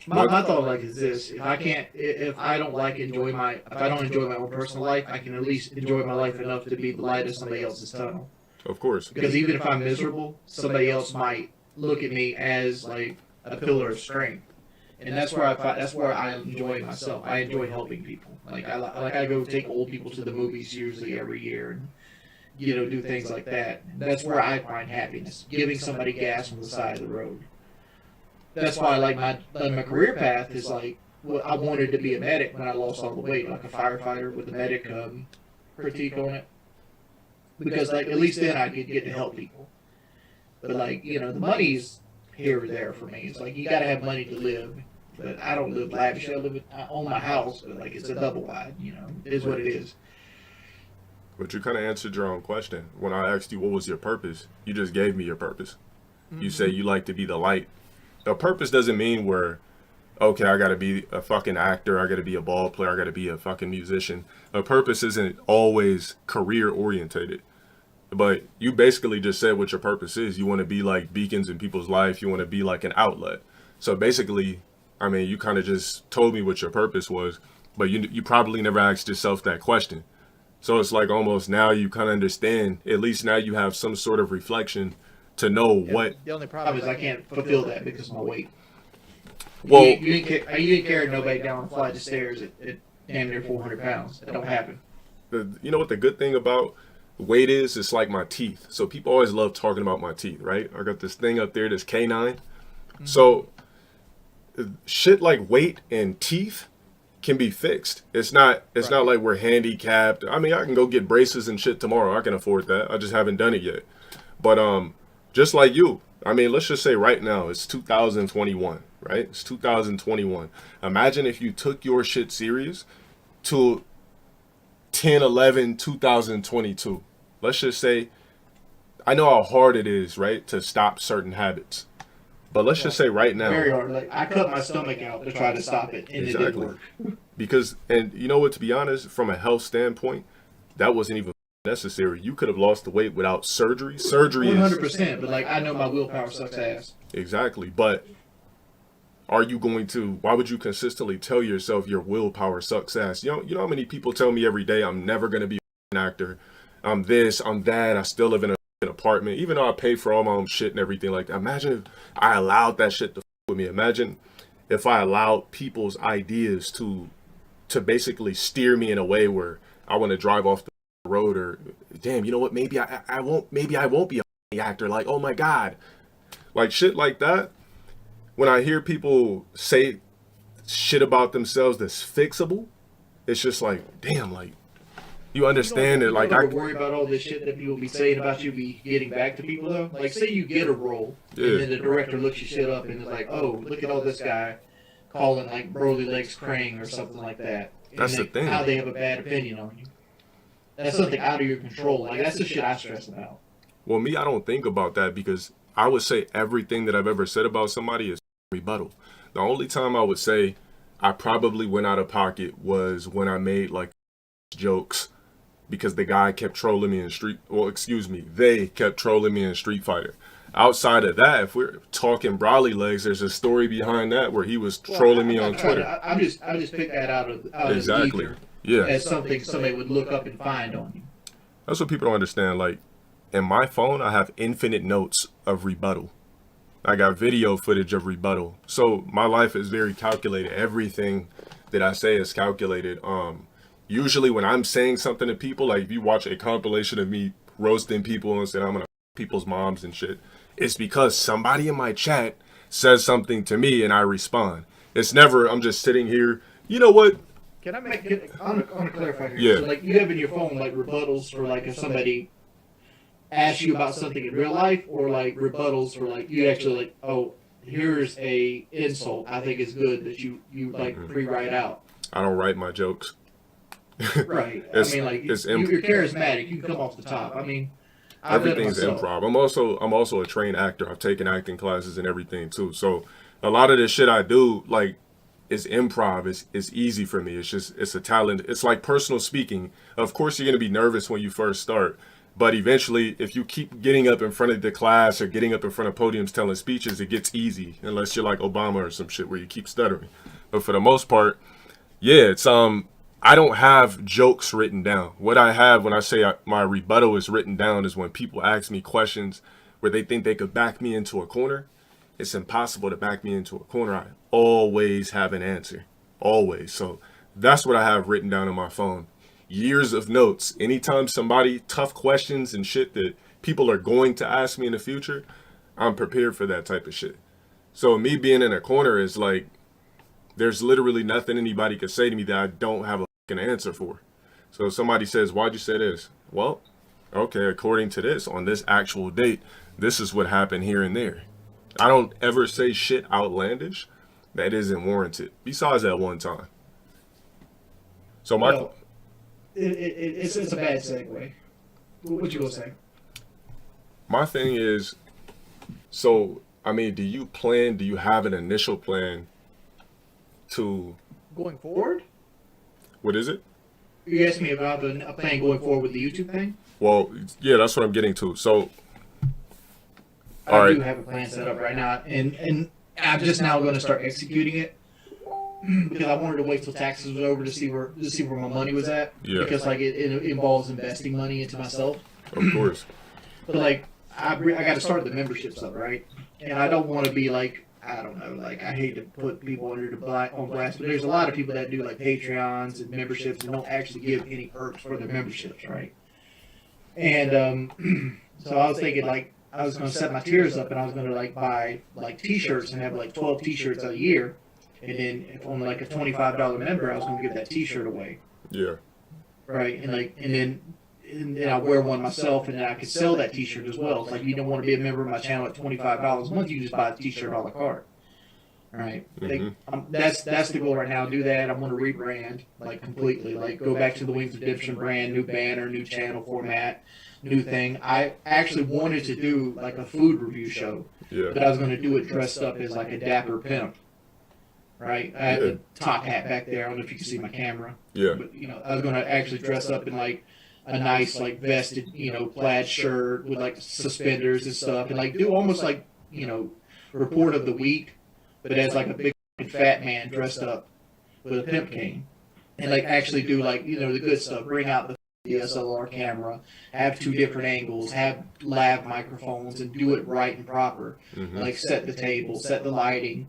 My thought like is this: if I don't enjoy my own personal life, I can at least enjoy my life enough to be the light of somebody else's tunnel. Of course. Because even if I'm miserable, somebody else might look at me as like a pillar of strength, and that's where I enjoy myself. I enjoy helping people. I go take old people to the movies usually every year, and do things like that. That's where I find happiness, giving somebody gas on the side of the road. That's why my career path is like, well, I wanted to be a medic when I lost all the weight, like a firefighter with a medic critique on it, because like at least then I could get to help people. But like the money's here or there for me. It's like you got to have money to live. But I don't live lavish. I own my house, but like it's a double wide. It is what it is. But you kind of answered your own question. When I asked you what was your purpose, you just gave me your purpose. Mm-hmm. You say you like to be the light. A purpose doesn't mean where, okay, I got to be a fucking actor, I got to be a ball player, I got to be a fucking musician. A purpose isn't always career orientated. But you basically just said what your purpose is. You want to be like beacons in people's life. You want to be like an outlet. So basically, I mean, you kind of just told me what your purpose was, but you probably never asked yourself that question. So it's like almost now you kind of understand, at least now you have some sort of reflection to know what. The only problem is I can't fulfill that because of my weight. Well, you didn't carry nobody down a flight of stairs at damn near 400 pounds. That don't happen. You know what the good thing about weight is? It's like my teeth. So people always love talking about my teeth, right? I got this thing up there, this canine. Mm-hmm. So shit like weight and teeth can be fixed. It's not like we're handicapped. I mean, I can go get braces and shit tomorrow. I can afford that. I just haven't done it yet. But just like you, I mean, let's just say right now it's 2021, right? It's 2021. Imagine if you took your shit serious to 2022. Let's just say, I know how hard it is, right, to stop certain habits. But let's just say right now. Very hard. Like I cut my stomach out to try to stop it, and It didn't work. Because, and you know what, to be honest, from a health standpoint, that wasn't even necessary. You could have lost the weight without surgery. Surgery 100%, but like I know my willpower sucks ass. Exactly. But are you going to, why would you consistently tell yourself your willpower sucks ass? You know how many people tell me every day I'm never going to be an actor. I'm this, I'm that. I still live in an apartment, even though I pay for all my own shit and everything like that. Imagine if I allowed that shit to with me. Imagine if I allowed people's ideas to basically steer me in a way where I want to drive off the road, or damn, you know what, maybe I won't be a actor, like, oh my god, like shit like that. When I hear people say shit about themselves that's fixable, it's just like, damn, like you understand it. Like I worry about all this shit that people be saying about you be getting back to people though. Like say you get a role, and then the director looks your shit up and is like, oh, look at all this guy calling like Broly Legs Krang or something like that. And that's the thing. How they have a bad opinion on you. That's something out of your control. Like that's the shit I stress about. Well, me, I don't think about that because I would say everything that I've ever said about somebody is rebuttal. The only time I would say I probably went out of pocket was when I made like jokes because the guy kept trolling me in they kept trolling me in Street Fighter. Outside of that, if we're talking Broly Legs, there's a story behind that where he was trolling me on Twitter. I just picked that out of exactly. Of yeah. As something somebody would look up and find on you. That's what people don't understand. Like, in my phone, I have infinite notes of rebuttal. I got video footage of rebuttal. So my life is very calculated. Everything that I say is calculated. Usually when I'm saying something to people, like if you watch a compilation of me roasting people and saying I'm gonna people's moms and shit, it's because somebody in my chat says something to me and I respond. It's never, I'm just sitting here, you know what? I want to clarify here. Yeah. So, like, you have in your phone, like, rebuttals for, like, if somebody asks you about something in real life, or, like, rebuttals for, like, you actually, like, oh, here's a insult I think is good that you like pre-write out. I don't write my jokes. Right. It's, I mean, like it's you're charismatic. You can come off the top. I mean, I've done it everything's myself. improv. I'm also a trained actor. I've taken acting classes and everything too. So a lot of the shit I do, like, is improv. It's easy for me. It's a talent. It's like personal speaking. Of course, you're gonna be nervous when you first start, but eventually, if you keep getting up in front of the class or getting up in front of podiums telling speeches, it gets easy. Unless you're like Obama or some shit where you keep stuttering. But for the most part, yeah, it's I don't have jokes written down. What I have when I say my rebuttal is written down is when people ask me questions where they think they could back me into a corner. It's impossible to back me into a corner. I always have an answer. Always. So that's what I have written down on my phone. Years of notes. Anytime somebody, tough questions and shit that people are going to ask me in the future, I'm prepared for that type of shit. So me being in a corner is like, there's literally nothing anybody could say to me that I don't have a fucking answer for. So if somebody says, why'd you say this? Well, okay, according to this, on this actual date, this is what happened here and there. I don't ever say shit outlandish that isn't warranted, besides that one time. So Well, it's a bad segue. What you gonna say? my thing is, so, I mean, do you have an initial plan to, Going forward? what is it? You asked me about a plan going forward with the YouTube thing. Well, yeah, that's what I'm getting to. So, I all do right, have a plan set up right now, and I'm just now going to start executing it because I wanted to wait till taxes was over to see where my money was at. Yeah. Because like it involves investing money into myself. of course. But like I got to start the memberships up, right? And I don't want to be like, I don't know, like I hate to put people under the on blast, but there's a lot of people that do like Patreons and memberships and don't actually give any perks for their memberships, right? And so I was thinking like I was going to set my tiers up and I was going to like buy like T-shirts and have like 12 T-shirts a year, and then if I'm like a $25 member, I was going to give that T-shirt away, Yeah. right? And then I wear one myself, and then I could sell that T-shirt as well. It's like you don't want to be a member of my channel at $25 a month. You just buy a T-shirt a la carte, right? That's the goal right now. Do that. I'm going to rebrand like completely, like go back to the Wings of Redemption brand, new banner, new channel format, new thing. I actually wanted to do like a food review show, Yeah. but I was going to do it dressed up as like a dapper pimp, right? I had the top hat back there. I don't know if you can see my camera. Yeah. But I was going to actually dress up in like a nice like vested plaid shirt with like suspenders and stuff, and like do almost like report of the week, but as like a big fat man dressed up with a pimp cane, and like actually do like the good stuff. Bring out the DSLR camera, have 2 different angles, have lav microphones, and do it right and proper. Like set the table, set the lighting.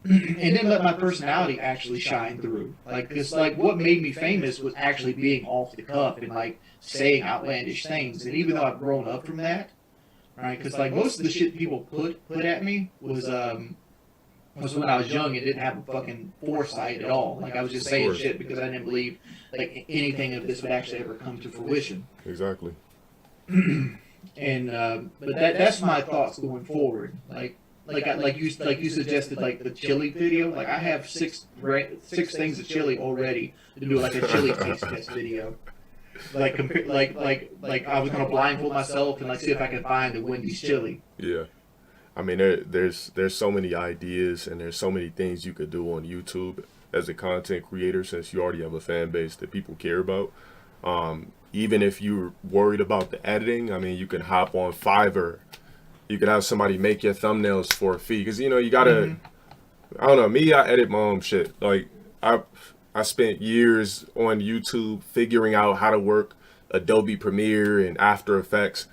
And then let my personality actually shine through. Like, it's like what made me famous was actually being off the cuff and like saying outlandish things. And even though I've grown up from that, right? Because like most of the shit people put at me was when I was young and didn't have a fucking foresight at all. Like I was just saying shit because I didn't believe like anything of this would actually ever come to fruition. Exactly. And but that's my thoughts going forward. Like you suggested, like the chili video. Like I have six things of chili already to do like a chili taste test video. Like I was gonna blindfold myself and like see if I can find the Wendy's chili. Yeah. I mean, there's so many ideas and there's so many things you could do on YouTube as a content creator, since you already have a fan base that people care about. Even if you're worried about the editing, I mean, you can hop on Fiverr. You can have somebody make your thumbnails for a fee, because you gotta. I don't know. Me, I edit my own shit. Like I spent years on YouTube figuring out how to work Adobe Premiere and After Effects.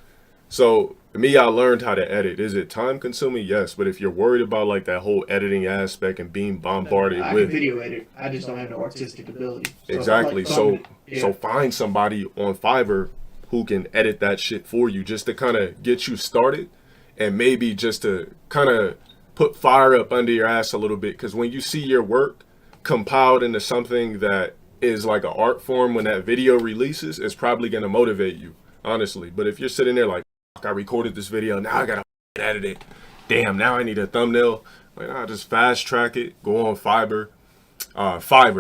So me, I learned how to edit. Is it time consuming? Yes, but if you're worried about like that whole editing aspect and being bombarded I with can video edit. I just don't have no artistic ability. exactly, so yeah. find somebody on Fiverr who can edit that shit for you, just to kind of get you started, and maybe just to kind of put fire up under your ass a little bit. Because when you see your work compiled into something that is like an art form, when that video releases, it's probably going to motivate you, honestly. But if you're sitting there like, I recorded this video, now I gotta edit it, damn, now I need a thumbnail, Like, nah, just fast track it. Go on Fiverr,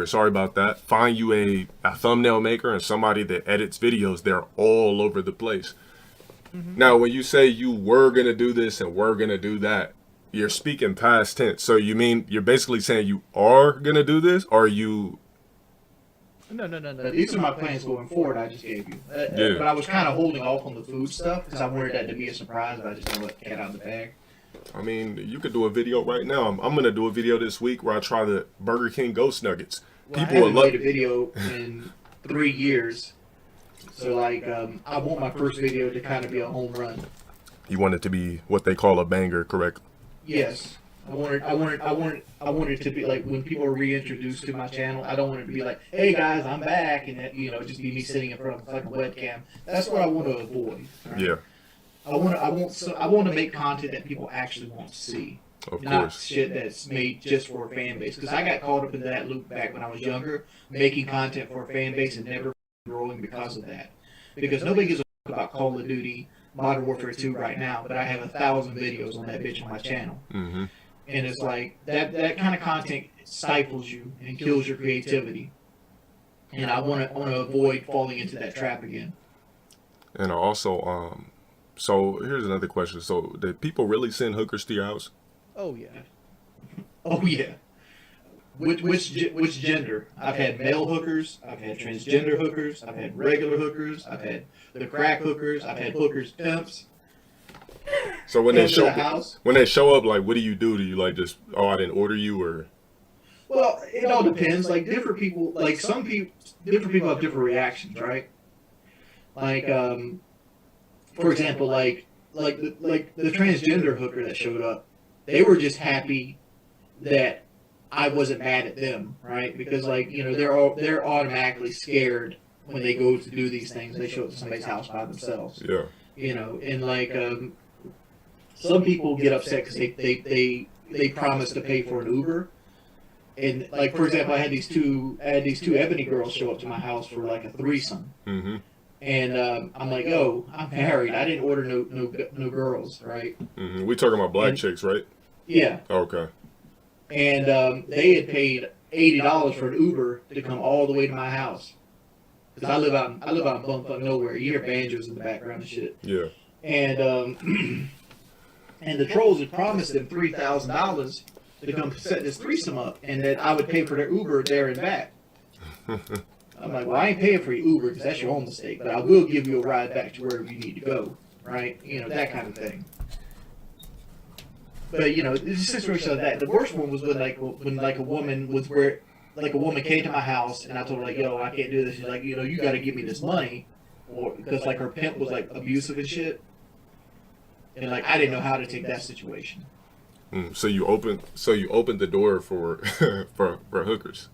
sorry about that. Find you a thumbnail maker and somebody that edits videos. They're all over the place. Now, when you say you were going to do this and we're going to do that, you're speaking past tense. So you mean you're basically saying you are going to do this, or you... No. These are my plans going forward. I just gave you. Yeah. But I was kind of holding off on the food stuff because I wanted that to be a surprise. But I just don't let the cat out of the bag. I mean, you could do a video right now. I'm going to do a video this week where I try the Burger King Ghost Nuggets. Well, People I will haven't love made a video in 3 years. So, like, I want my first video to kind of be a home run. You want it to be what they call a banger, correct? Yes. I want it to be like when people are reintroduced to my channel. I don't want it to be like, "Hey guys, I'm back," and that, just be me sitting in front of like a webcam. That's what I want to avoid. Right? Yeah, I want to make content that people actually want to see. of Not course. shit that's made just for a fan base. Because I got caught up into that loop back when I was younger, making content for a fan base and never growing because of that. Because nobody gives a fuck about Call of Duty, Modern Warfare 2 right now, but I have 1,000 videos on that bitch on my channel. Mm-hmm. And it's like that kind of content stifles you and kills your creativity. And I want to avoid falling into that trap again. And also, so here's another question. So, did people really send hookers to your house? Oh yeah. Oh yeah. Which gender? I've had male hookers. I've had transgender hookers. I've had regular hookers. I've had the crack hookers. I've had hookers pimps. So when they Come to show the house? when they show up, like, what do you do? Do you like just, oh, I didn't order you, or? Well, it all depends. Like different people, different people have different reactions, right? Like, for example, like the transgender hooker that showed up, they were just happy that I wasn't mad at them, right? Because they're automatically scared when they go to do these things. They show up to somebody's house by themselves. Yeah. And like some people get upset because they promise to pay for an Uber. And like, for example, I had these two ebony girls show up to my house for like a threesome. Mm-hmm. And I'm like, "Yo, I'm married. I didn't order no girls, right?" Mm-hmm. We talking about black chicks, right? Yeah. Okay. And they had paid $80 for an Uber to come all the way to my house. Cause I live out in bumfuck nowhere. You hear banjos in the background and shit. Yeah. And and the trolls had promised them $3,000 to come set this threesome up, and that I would pay for their Uber there and back. I'm like, well, I ain't paying for your Uber because that's your own mistake, but I will give you a ride back to wherever you need to go, right? That kind of thing. But it's a situation like that. The worst one was when a woman came to my house and I told her like, yo, I can't do this. She's like, you got to give me this money, or because like her pimp was like abusive and shit, and like I didn't know how to take that situation. So you opened the door for for hookers.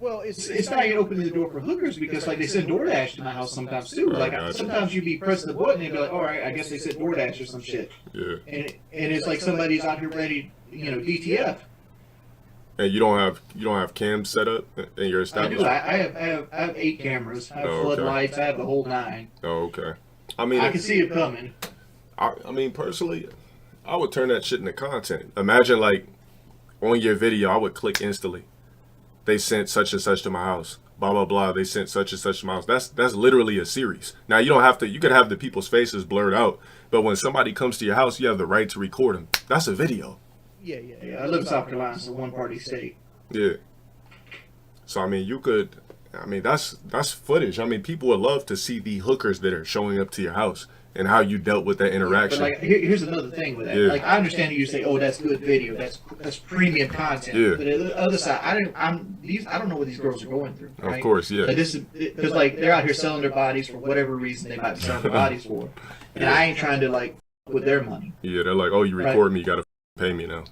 Well, it's not even opening the door for hookers because like they send DoorDash to my house sometimes too. Oh, Like gotcha. sometimes you'd be pressing the button and be like, all right, I guess they sent DoorDash or some shit. Yeah. And it's like somebody's out here ready, DTF. And you don't have cams set up in your I do. establishment? I have 8 cameras. I have Oh, okay. floodlights. I have the whole 9. Oh, okay. I mean, I can see it coming. I mean, personally, I would turn that shit into content. Imagine, like, on your video, I would click instantly. They sent such and such to my house. Blah, blah, blah. They sent such and such to my house. That's literally a series. Now, you don't have to, you could have the people's faces blurred out, but when somebody comes to your house, you have the right to record them. That's a video. Yeah. I live in South Carolina. It's a one-party state. Yeah. So, I mean, that's footage. I mean, people would love to see the hookers that are showing up to your house and how you dealt with that interaction. But like, here's another thing with that. Yeah. Like, I understand you say, "Oh, that's good video. That's premium content." Yeah. But on the other side, I don't know what these girls are going through. Right? Of course, yeah. Like this is because like they're out here selling their bodies for whatever reason they might be selling their bodies for, and I ain't trying to like with their money. Yeah, they're like, oh, you record me, you gotta pay me now.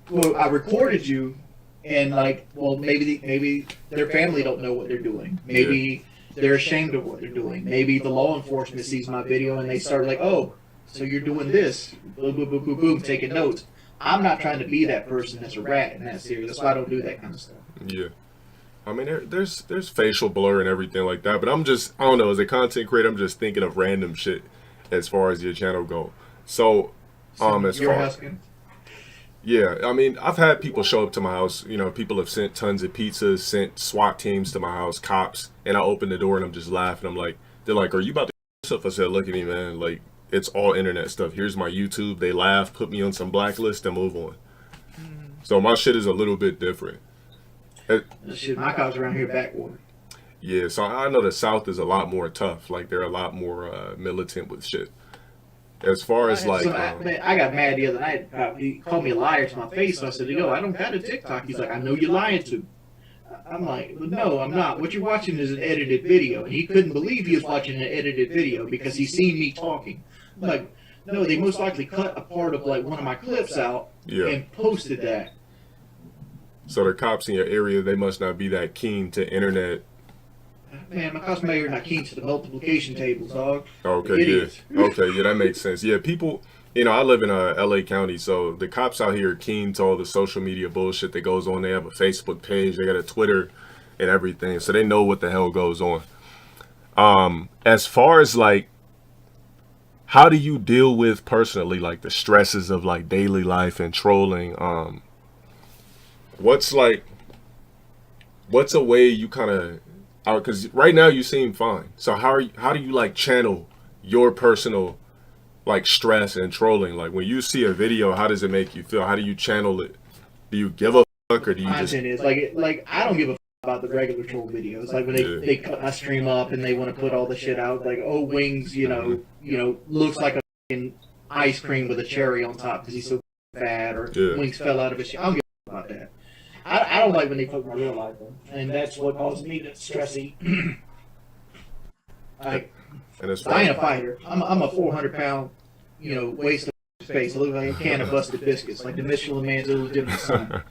Well, I recorded you, and like, well, maybe their family don't know what they're doing. Maybe they're ashamed of what they're doing. Maybe the law enforcement sees my video and they start like, oh, so you're doing this, boom, boom, boom, boom, boom, taking notes. I'm not trying to be that person that's a rat in that series. That's why I don't do that kind of stuff. Yeah. I mean, there's facial blur and everything like that, but I don't know, as a content creator, I'm just thinking of random shit as far as your channel go. So, as You're far husking. Yeah, I mean, I've had people show up to my house. You know, people have sent tons of pizzas, sent SWAT teams to my house, cops, and I open the door and I'm just laughing. I'm like, they're like, "Are you about to stuff?" I said, "Look at me, man. Like, it's all internet stuff. Here's my YouTube." They laugh, put me on some blacklist, and move on. So my shit is a little bit different. Uh, Shit, my cops around here backwater. Yeah, so I know the South is a lot more tough. Like, they're a lot more militant with shit. As far as like, I got mad the other night. He called me a liar to my face. So I said, "Yo, I don't got a TikTok." He's like, "I know you're lying to me." I'm like, "No, I'm not. What you're watching is an edited video." And he couldn't believe he was watching an edited video because he seen me talking. I'm like, no, they most likely cut a part of like one of my clips out yeah. and posted that. So the cops in your area, they must not be that keen to internet. Man, my cops are not keen to the multiplication tables, dog. Okay, Idiots. yeah. Okay, yeah, that makes sense. Yeah, people, you know, I live in LA County, so the cops out here are keen to all the social media bullshit that goes on. They have a Facebook page, they got a Twitter and everything, so they know what the hell goes on. As far as like, how do you deal with personally like the stresses of like daily life and trolling? What's like, what's a way you kind of, because right now you seem fine. So how do you like channel your personal like stress and trolling? Like when you see a video, how does it make you feel? How do you channel it? Do you give a fuck or do you just? Content is like I don't give a about the regular troll videos. Like when they cut my stream up and they want to put all the shit out. Like, oh, Wings, you know, looks like a fucking ice cream with a cherry on top because he's so fat, or Wings fell out of his shit. I don't give a about that. I don't like when they put my real life in, and that's what causes me to stressy. Like, I ain't a fighter. I'm a 400-pound, waste of space. I look like a can of busted biscuits, like the Michelin Man's illegitimate son.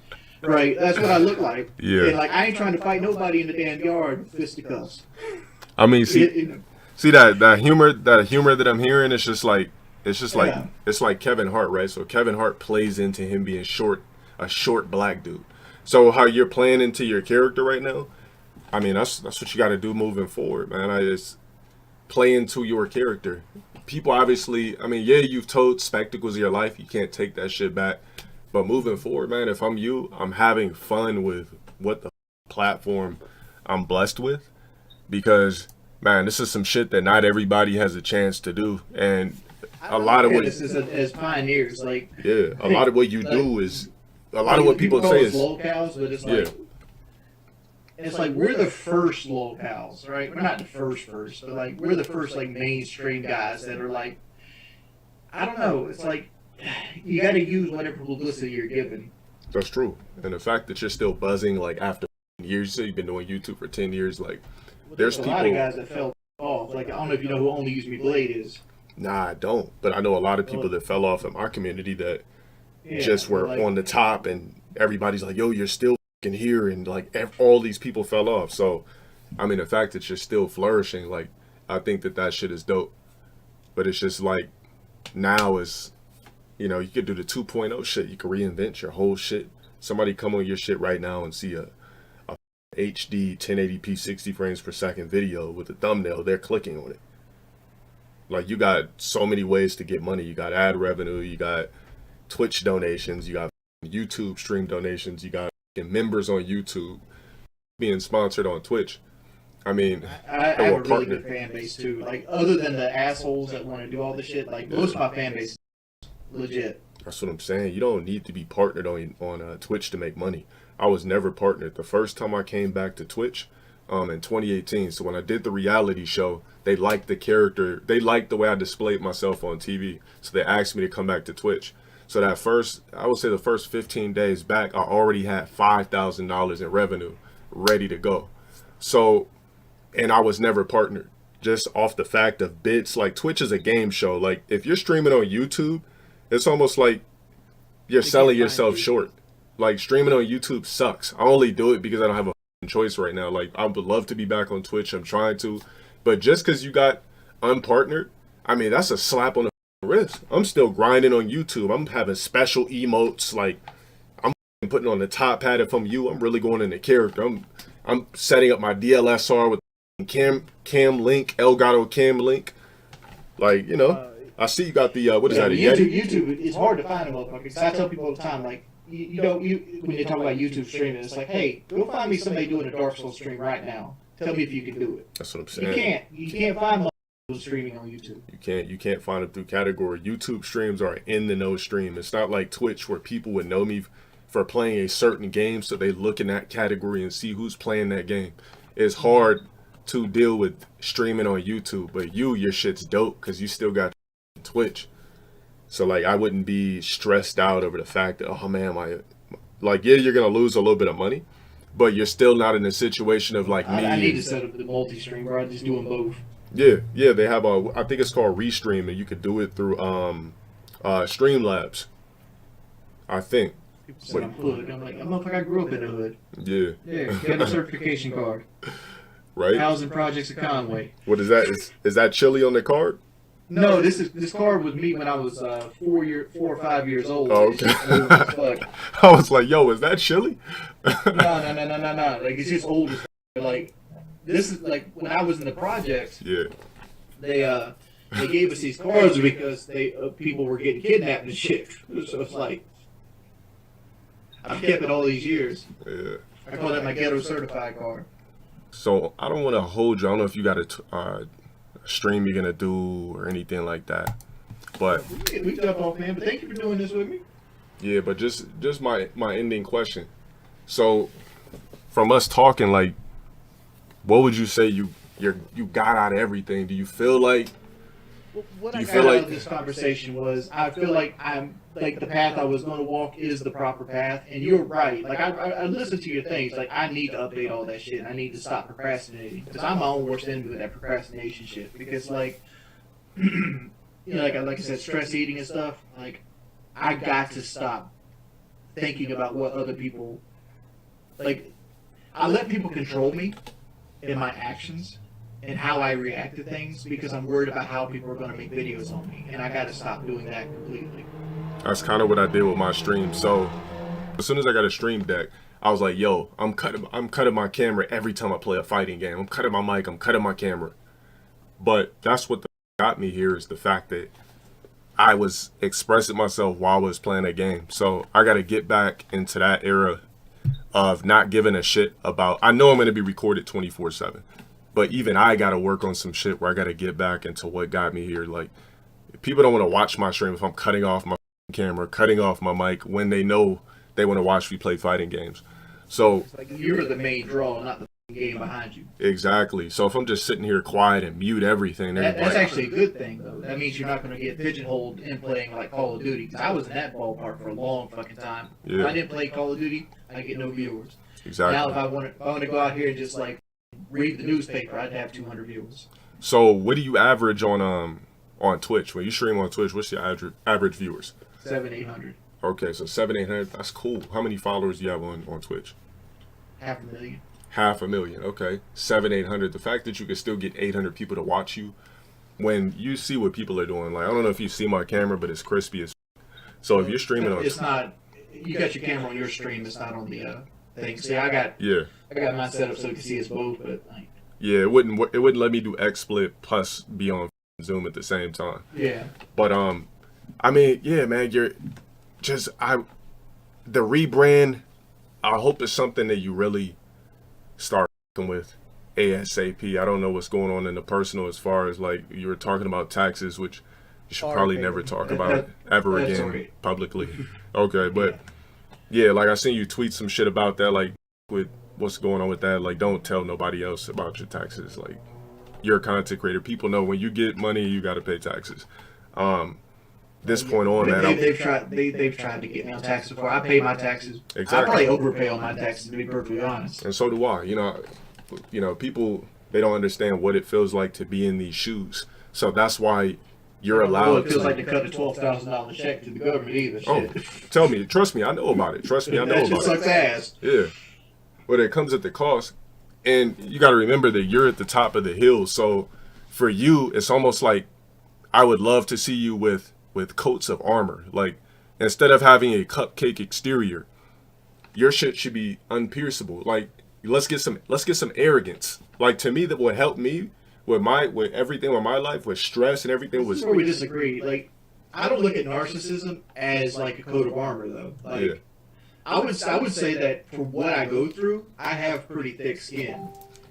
Right, that's what I look like. Yeah. And like I ain't trying to fight nobody in the damn yard with fisticuffs. I mean, see that humor that I'm hearing. It's just like it's like Kevin Hart, right? So Kevin Hart plays into him being a short black dude. So how you're playing into your character right now, I mean, that's what you got to do moving forward, man. I just play into your character. People obviously, I mean, yeah, you've told spectacles of your life. You can't take that shit back. But moving forward, man, if I'm you, I'm having fun with what the platform I'm blessed with. Because, man, this is some shit that not everybody has a chance to do. And a lot of what... This is as pioneers, like... Yeah, a lot of what you do is... A lot of what people say is... locals, but it's like... It's like we're the first locals, right? We're not the first, but like we're the first like mainstream guys that are like... I don't know, it's like... You got to use whatever publicity you're given. That's true. And the fact that you're still buzzing, like, after years, you say you've been doing YouTube for 10 years, like, there's people... a lot of guys that fell off. Like, I don't know if you know who Only Use Me Blade is. Nah, I don't. But I know a lot of people that fell off in our community that just were on the top, and everybody's like, yo, you're still fucking here, and, like, all these people fell off. So, I mean, the fact that you're still flourishing, like, I think that shit is dope. But it's just, like, now is... You know, you could do the 2.0 shit. You could reinvent your whole shit. Somebody come on your shit right now and see a HD 1080p 60 frames per second video with a thumbnail. They're clicking on it. Like, you got so many ways to get money. You got ad revenue. You got Twitch donations. You got YouTube stream donations. You got members on YouTube being sponsored on Twitch. I mean, I have a really good fan base too. Like, other than the assholes that want to do all the shit, like most of my fan base. Legit. That's what I'm saying. You don't need to be partnered on Twitch to make money. I was never partnered. The first time I came back to Twitch, in 2018. So when I did the reality show, they liked the character. They liked the way I displayed myself on TV. So they asked me to come back to Twitch. So I would say the first 15 days back, I already had $5,000 in revenue ready to go. So, and I was never partnered. Just off the fact of bits. Like, Twitch is a game show. Like, if you're streaming on YouTube, it's almost like you're selling yourself short. Like, streaming on YouTube sucks. I only do it because I don't have a choice right now. Like, I would love to be back on Twitch. I'm trying to. But just because you got unpartnered, I mean, that's a slap on the wrist. I'm still grinding on YouTube. I'm having special emotes. Like, I'm putting on the top hat. If I'm you, I'm really going into character. I'm setting up my DLSR with cam link, Elgato cam link. Like, I see you got the what is Yeah, that? A YouTube, Yeti? YouTube, it's hard to find a motherfucker. 'Cause I tell people all the time, like, when they talk about YouTube streaming, it's like, hey, go find me somebody doing a Dark Souls stream right now. Tell me if you can do it. That's what I'm You saying. can't. You can't find motherfuckers streaming on YouTube. You can't find it through category. YouTube streams are in the know stream. It's not like Twitch where people would know me for playing a certain game, so they look in that category and see who's playing that game. It's hard to deal with streaming on YouTube, but your shit's dope because you still got Twitch. So like I wouldn't be stressed out over the fact that, oh man, you're gonna lose a little bit of money, but you're still not in a situation of like me. I need to set up the multi-stream where I just do them both. Yeah, they have I think it's called Restream, and you could do it through Streamlabs, I think. People say I'm hood. I'm like, motherfucker, I grew up in the hood. Yeah. Yeah, get a certification card. Right? Housing Projects of Conway. What is that? Is that chili on the card? No, this card was me when I was 4 or 5 years old. Oh, okay. It's just old as fuck. I was like, yo, is that chili? No. Like, it's just old as fuck. Like, this is like when I was in the projects. Yeah. They gave us these cards because people were getting kidnapped and shit. So it's like I've kept it all these years. Yeah. I call that my ghetto certified card. So I don't want to hold you. I don't know if you got a stream you're gonna do or anything like that, but We jump off, man. But thank you for doing this with me. yeah. But just my ending question. So from us talking, like, what would you say you got out of everything? Do you feel like? What Do I you got feel out like- of this conversation was I feel like I'm like the path I was going to walk is the proper path, and you're right. Like I listened to your things. Like I need to update all that shit. I need to stop procrastinating because I'm my own worst enemy with that procrastination shit. Because like, like I said, stress eating and stuff. Like I got to stop thinking about what other people. Like I let people control me in my actions and how I react to things because I'm worried about how people are going to make videos on me, and I got to stop doing that completely. That's kind of what I did with my stream. So as soon as I got a stream deck, I was like, yo, I'm cutting my camera every time I play a fighting game. I'm cutting my mic, I'm cutting my camera. But that's what got me here is the fact that I was expressing myself while I was playing a game. So I got to get back into that era of not giving a shit about, I know I'm going to be recorded 24/7. But even I got to work on some shit where I got to get back into what got me here. Like, people don't want to watch my stream if I'm cutting off my camera, cutting off my mic when they know they want to watch me play fighting games. So, It's like you're the main draw, not the game behind you. exactly. So if I'm just sitting here quiet and mute everything, That's actually a good thing, though. That means you're not going to get pigeonholed in playing like Call of Duty. 'Cause I was in that ballpark for a long fucking time. Yeah. If I didn't play Call of Duty, I get no viewers. exactly. Now, if I want to go out here and just like read the newspaper, I'd have 200 viewers. So what do you average on Twitch? When you stream on Twitch, what's your average viewers? 700-800. Okay, so 700-800. That's cool. How many followers do you have on Twitch? 500,000. 500,000. Okay, 700-800. The fact that you can still get 800 people to watch you, when you see what people are doing, like I don't know if you see my camera, but it's crispy as. So if you're streaming on, It's not. You got your camera on your stream. It's not on the thing. See, I got mine set up so you can see us both, but like. Yeah, it wouldn't let me do XSplit plus be on Zoom at the same time. Yeah. But I mean, yeah, man, the rebrand. I hope it's something that you really start with ASAP. I don't know what's going on in the personal as far as like you were talking about taxes, which you should probably never talk about ever again right. publicly. Okay, but yeah, like I seen you tweet some shit about that, like with what's going on with that. Like, don't tell nobody else about your taxes. Like, you're a content creator. People know when you get money, you got to pay taxes. This point on, man, they've tried to get me on taxes before. I pay my taxes. Exactly. I probably overpay on my taxes, to be perfectly honest. and so do I. You know, people, they don't understand what it feels like to be in these shoes. So that's why you're allowed Well, it feels to. like to cut a $12,000 check to the government either. Oh, Shit. tell me, trust me, I know about it. Trust me, I know That shit about sucks it. ass. Yeah, but it comes at the cost, and you got to remember that you're at the top of the hill. So for you, it's almost like I would love to see you with coats of armor. Like, instead of having a cupcake exterior, your shit should be unpierceable. Like, let's get some arrogance. Like, to me, that would help me with everything with my life, with stress and everything This was is where we disagree. Like, I don't look at narcissism as like a coat of armor, though. Like, yeah. I would say that for what I go through, I have pretty thick skin.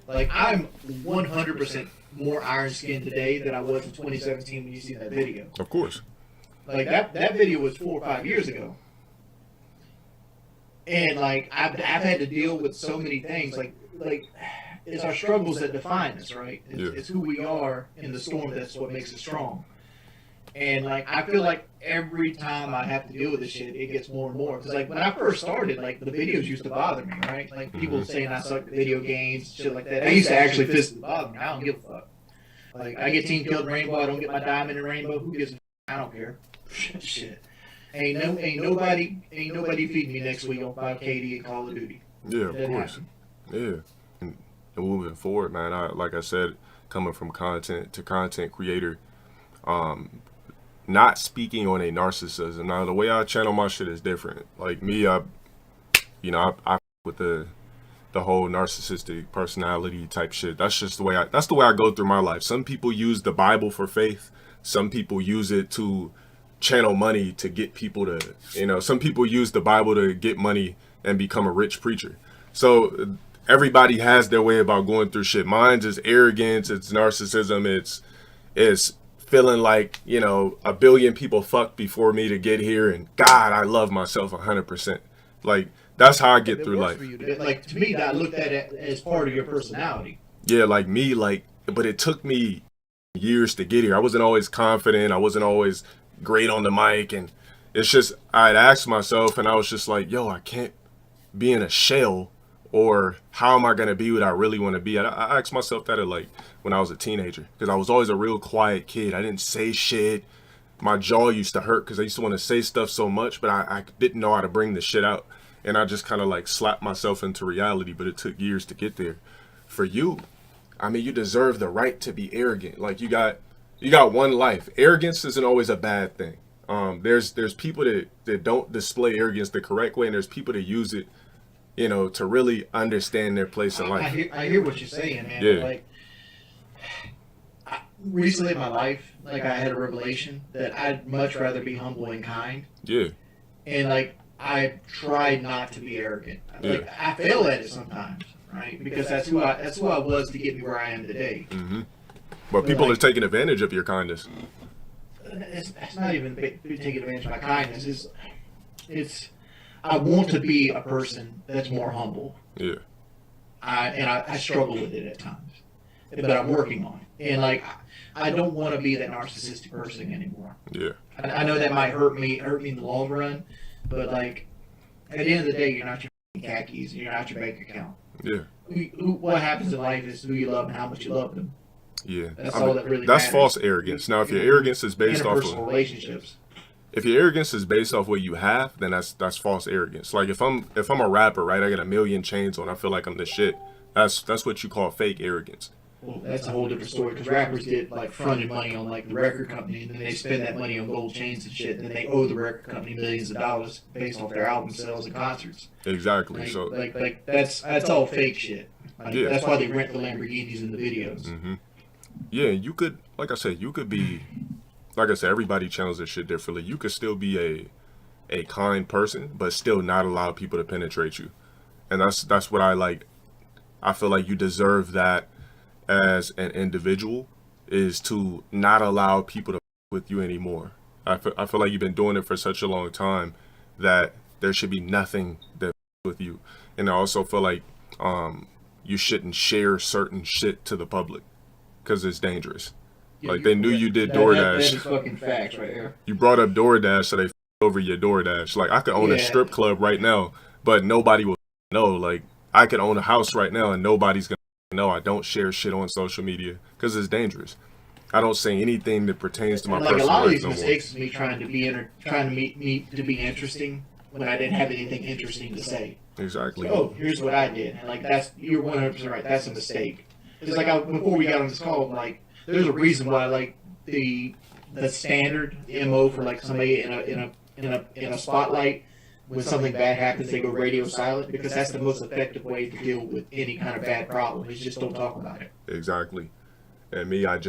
Like, I'm 100% more iron skinned today than I was in 2017 when you see that video. Of course. Like, that video was 4 or 5 years ago. And, like, I've had to deal with so many things. Like it's our struggles that define us, right? It's who we are in the storm that's what makes us strong. And, like, I feel like every time I have to deal with this shit, it gets more and more. Because, like, when I first started, like, the videos used to bother me, right? Like, people saying I suck at video games, shit like that. They used to actually physically bother me. I don't give a fuck. Like, I get team killed in Rainbow, I don't get my diamond in Rainbow. Who gives a fuck? I don't care. Shit. Ain't nobody feeding me next week on 5KD and Call of Duty. Yeah, of course. Happen. Yeah. And moving forward, man, like I said, coming from content to content creator, not speaking on a narcissism. Now, the way I channel my shit is different. Like me, I with the whole narcissistic personality type shit. That's just the way I go through my life. Some people use the Bible for faith. Some people use it to channel money to get people to, some people use the Bible to get money and become a rich preacher. So everybody has their way about going through shit. Mine's is arrogance, it's narcissism, it's feeling like, a billion people fucked before me to get here, and God, I love myself 100%. Like, that's how I get through life. Like, to me, I looked at it as part of your personality. Yeah, like me, but it took me years to get here. I wasn't always confident. I wasn't always great on the mic, and it's just, I'd asked myself, and I was just like, yo, I can't be in a shell, or how am I going to be what I really want to be? I asked myself that when I was a teenager, because I was always a real quiet kid. I didn't say shit. My jaw used to hurt because I used to want to say stuff so much, but I didn't know how to bring the shit out. And I just kind of slapped myself into reality, but it took years to get there. For you, I mean, you deserve the right to be arrogant. Like, you got one life. Arrogance isn't always a bad thing. There's people that don't display arrogance the correct way, and there's people that use it, to really understand their place in life. I hear what you're saying, man. Yeah. Like, recently in my life, I had a revelation that I'd much rather be humble and kind. Yeah. And, I try not to be arrogant. Yeah. I fail at it sometimes, right? Because that's who I was to get me where I am today. Mm-hmm. But people are taking advantage of your kindness. It's not even taking advantage of my kindness. It's I want to be a person that's more humble. Yeah. I struggle with it at times, but I'm working on it. And I don't want to be that narcissistic person anymore. Yeah. I know that might hurt me in the long run, but at the end of the day, you're not your khakis, and you're not your bank account. Yeah. What happens in life is who you love and how much you love them. Yeah. That's all that really That's matters. false arrogance. Now, if your arrogance is based off Interpersonal relationships. If your arrogance is based off what you have, then that's false arrogance. Like, if I'm a rapper, right, I got a million chains on, I feel like I'm the shit. That's what you call fake arrogance. Well, that's a whole different story, because rappers get fronted money on the record company, and then they spend that money on gold chains and shit, and then they owe the record company millions of dollars based off their album sales and concerts. Exactly. That's all fake shit. Yeah. That's why they rent the Lamborghinis in the videos. Mm-hmm. Yeah, you could, like I said, everybody channels their shit differently. You could still be a kind person, but still not allow people to penetrate you. And that's what I like. I feel like you deserve that as an individual, is to not allow people to with you anymore. I feel like you've been doing it for such a long time that there should be nothing that with you. And I also feel like you shouldn't share certain shit to the public because it's dangerous. Yeah, they knew you did that DoorDash. That is fucking facts right there. You brought up DoorDash, so they over your DoorDash. Like, I could own a strip club right now, but nobody will know. Like, I could own a house right now, and nobody's gonna know. I don't share shit on social media because it's dangerous. I don't say anything that pertains to my personal life. A lot of these no mistakes more. is me trying to be interesting when I didn't have anything interesting to say. Exactly. Oh, here's what I did, and you're 100% right. That's a mistake. It's before we got on this call, there's a reason why the standard MO for somebody in a spotlight, when something bad happens, they go radio silent, because that's the most effective way to deal with any kind of bad problem. Is just don't talk about it. Exactly. And me, I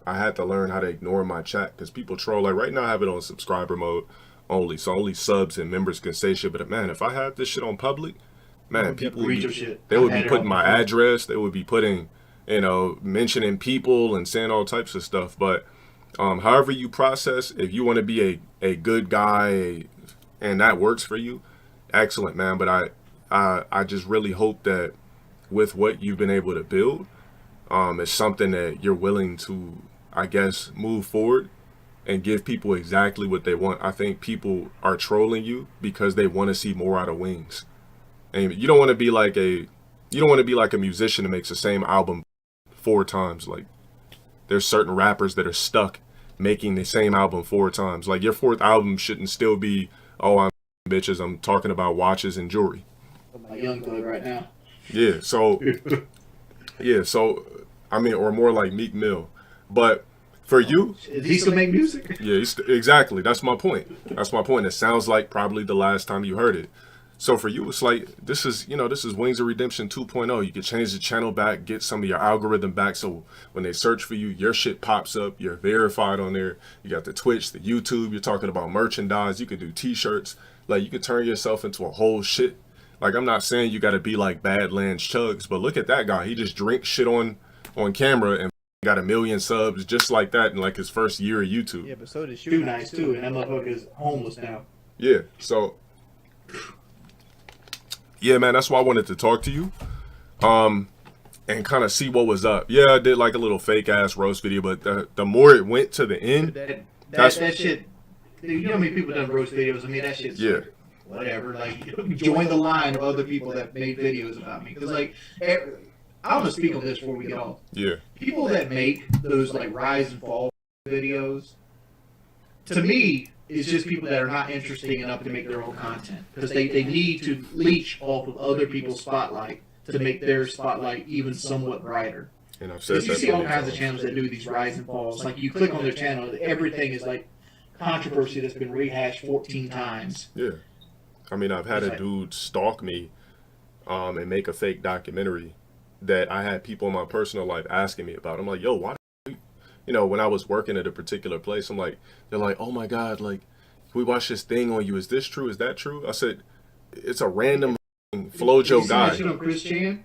had to learn how to ignore my chat because people troll. Like right now, I have it on subscriber mode only, so only subs and members can say shit. But man, if I had this shit on public, man, people would Read your be, shit. they would I be had it putting on my before. address. They would be putting, mentioning people and saying all types of stuff. But however you process, if you want to be a good guy and that works for you, excellent, man. But I just really hope that with what you've been able to build, it's something that you're willing to, I guess, move forward and give people exactly what they want. I think people are trolling you because they want to see more out of Wings. And you don't want to be like a musician that makes the same album 4 times. Like there's certain rappers that are stuck making the same album 4 times. Like your 4th album shouldn't still be, oh, I'm bitches, I'm talking about watches and jewelry. My young thug right now. Yeah, so I mean, or more like Meek Mill. But for you, Is he still make music? yeah, exactly. That's my point. It sounds like probably the last time you heard it. So for you, it's like this is Wings of Redemption 2.0. You can change the channel back, get some of your algorithm back, so when they search for you, your shit pops up. You're verified on there. You got the Twitch, the YouTube. You're talking about merchandise. You could do T-shirts. Like you could turn yourself into a whole shit. Like I'm not saying you got to be like Badlands Chugs, but look at that guy. He just drinks shit on camera and got 1 million subs just like that in like his first year of YouTube. Yeah, but so did Too nice too, and that motherfucker's homeless now. Yeah, so yeah, man, that's why I wanted to talk to you, and kind of see what was up. Yeah, I did like a little fake ass roast video, but the more it went to the end, That shit. You know how many people done roast videos? I mean, that shit's yeah, whatever. Like, join the line of other people that made videos about me. Because like, I'm gonna speak on this before we get off. yeah, People that make those like rise and fall videos, to me, is just people that are not interesting enough to make their own content because they need to leech off of other people's spotlight to make their spotlight even somewhat brighter. and I've said Because you that see all many kinds of times. channels that do these rise and falls. Like you click on their channel, everything is like controversy that's been rehashed 14 times. Yeah, I mean, I've had It's a like- dude stalk me, and make a fake documentary that I had people in my personal life asking me about. I'm like, yo, why? When I was working at a particular place, I'm like, they're like, oh my God, like, we watched this thing on you. Is this true? Is that true? I said, it's a random Flojo You see that guy. shit on Chris Chan?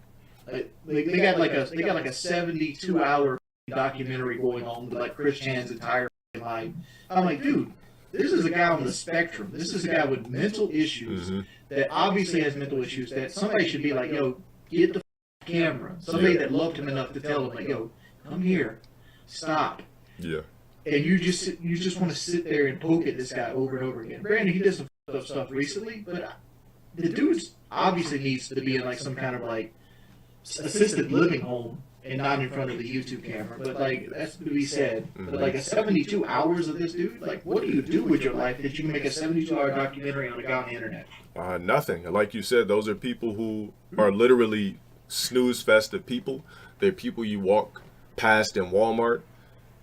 They got like a 72-hour documentary going on with like Chris Chan's entire life. I'm like, dude, this is a guy on the spectrum. This is a guy with mental issues that obviously has mental issues that somebody should be like, yo, get the camera. Somebody that loved him enough to tell him like, yo, come here, stop. Yeah, And you just want to sit there and poke at this guy over and over again. Granted, he did some fucked up stuff recently, but the dude obviously needs to be in like some kind of like assisted living home and not in front of the YouTube camera. But like that's to be said. But like a 72 hours of this dude, like what do you do with your life that you can make a 72-hour documentary on a guy on the internet? nothing. Like you said, those are people who are literally snooze festive people. They're people you walk past in Walmart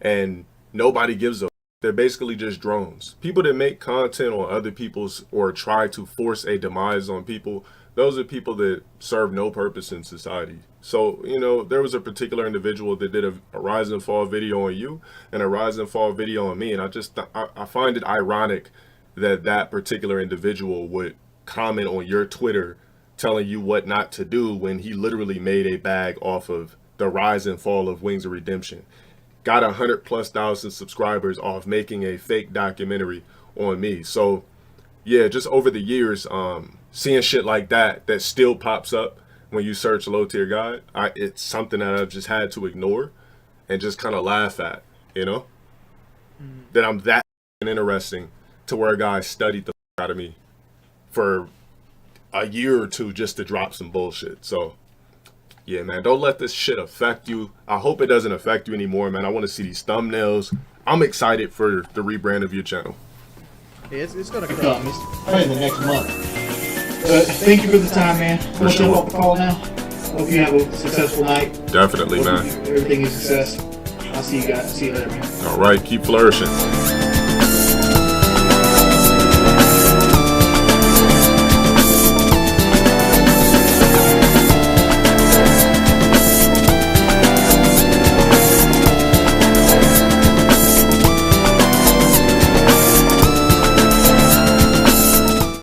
and nobody gives a. They're basically just drones. People that make content on other people's or try to force a demise on people, those are people that serve no purpose in society. So, there was a particular individual that did a rise and fall video on you and a rise and fall video on me. And I find it ironic that that particular individual would comment on your Twitter telling you what not to do when he literally made a bag off of the rise and fall of Wings of Redemption. Got 100,000+ subscribers off making a fake documentary on me. So yeah, just over the years, seeing shit like that still pops up when you search LowTierGod, it's something that I've just had to ignore and just kind of laugh at, that I'm that interesting to where a guy studied the out of me for a year or two just to drop some bullshit. So yeah, man, don't let this shit affect you. I hope it doesn't affect you anymore, man. I want to see these thumbnails. I'm excited for the rebrand of your channel. Yeah, it's gonna Come, come. it's probably in the next month. Thank you for the time, man. For We'll sure. jump off the call now. Hope you have a successful night. Definitely, Hope man. everything is a success. I'll see you guys. See you later, man. All right, keep flourishing.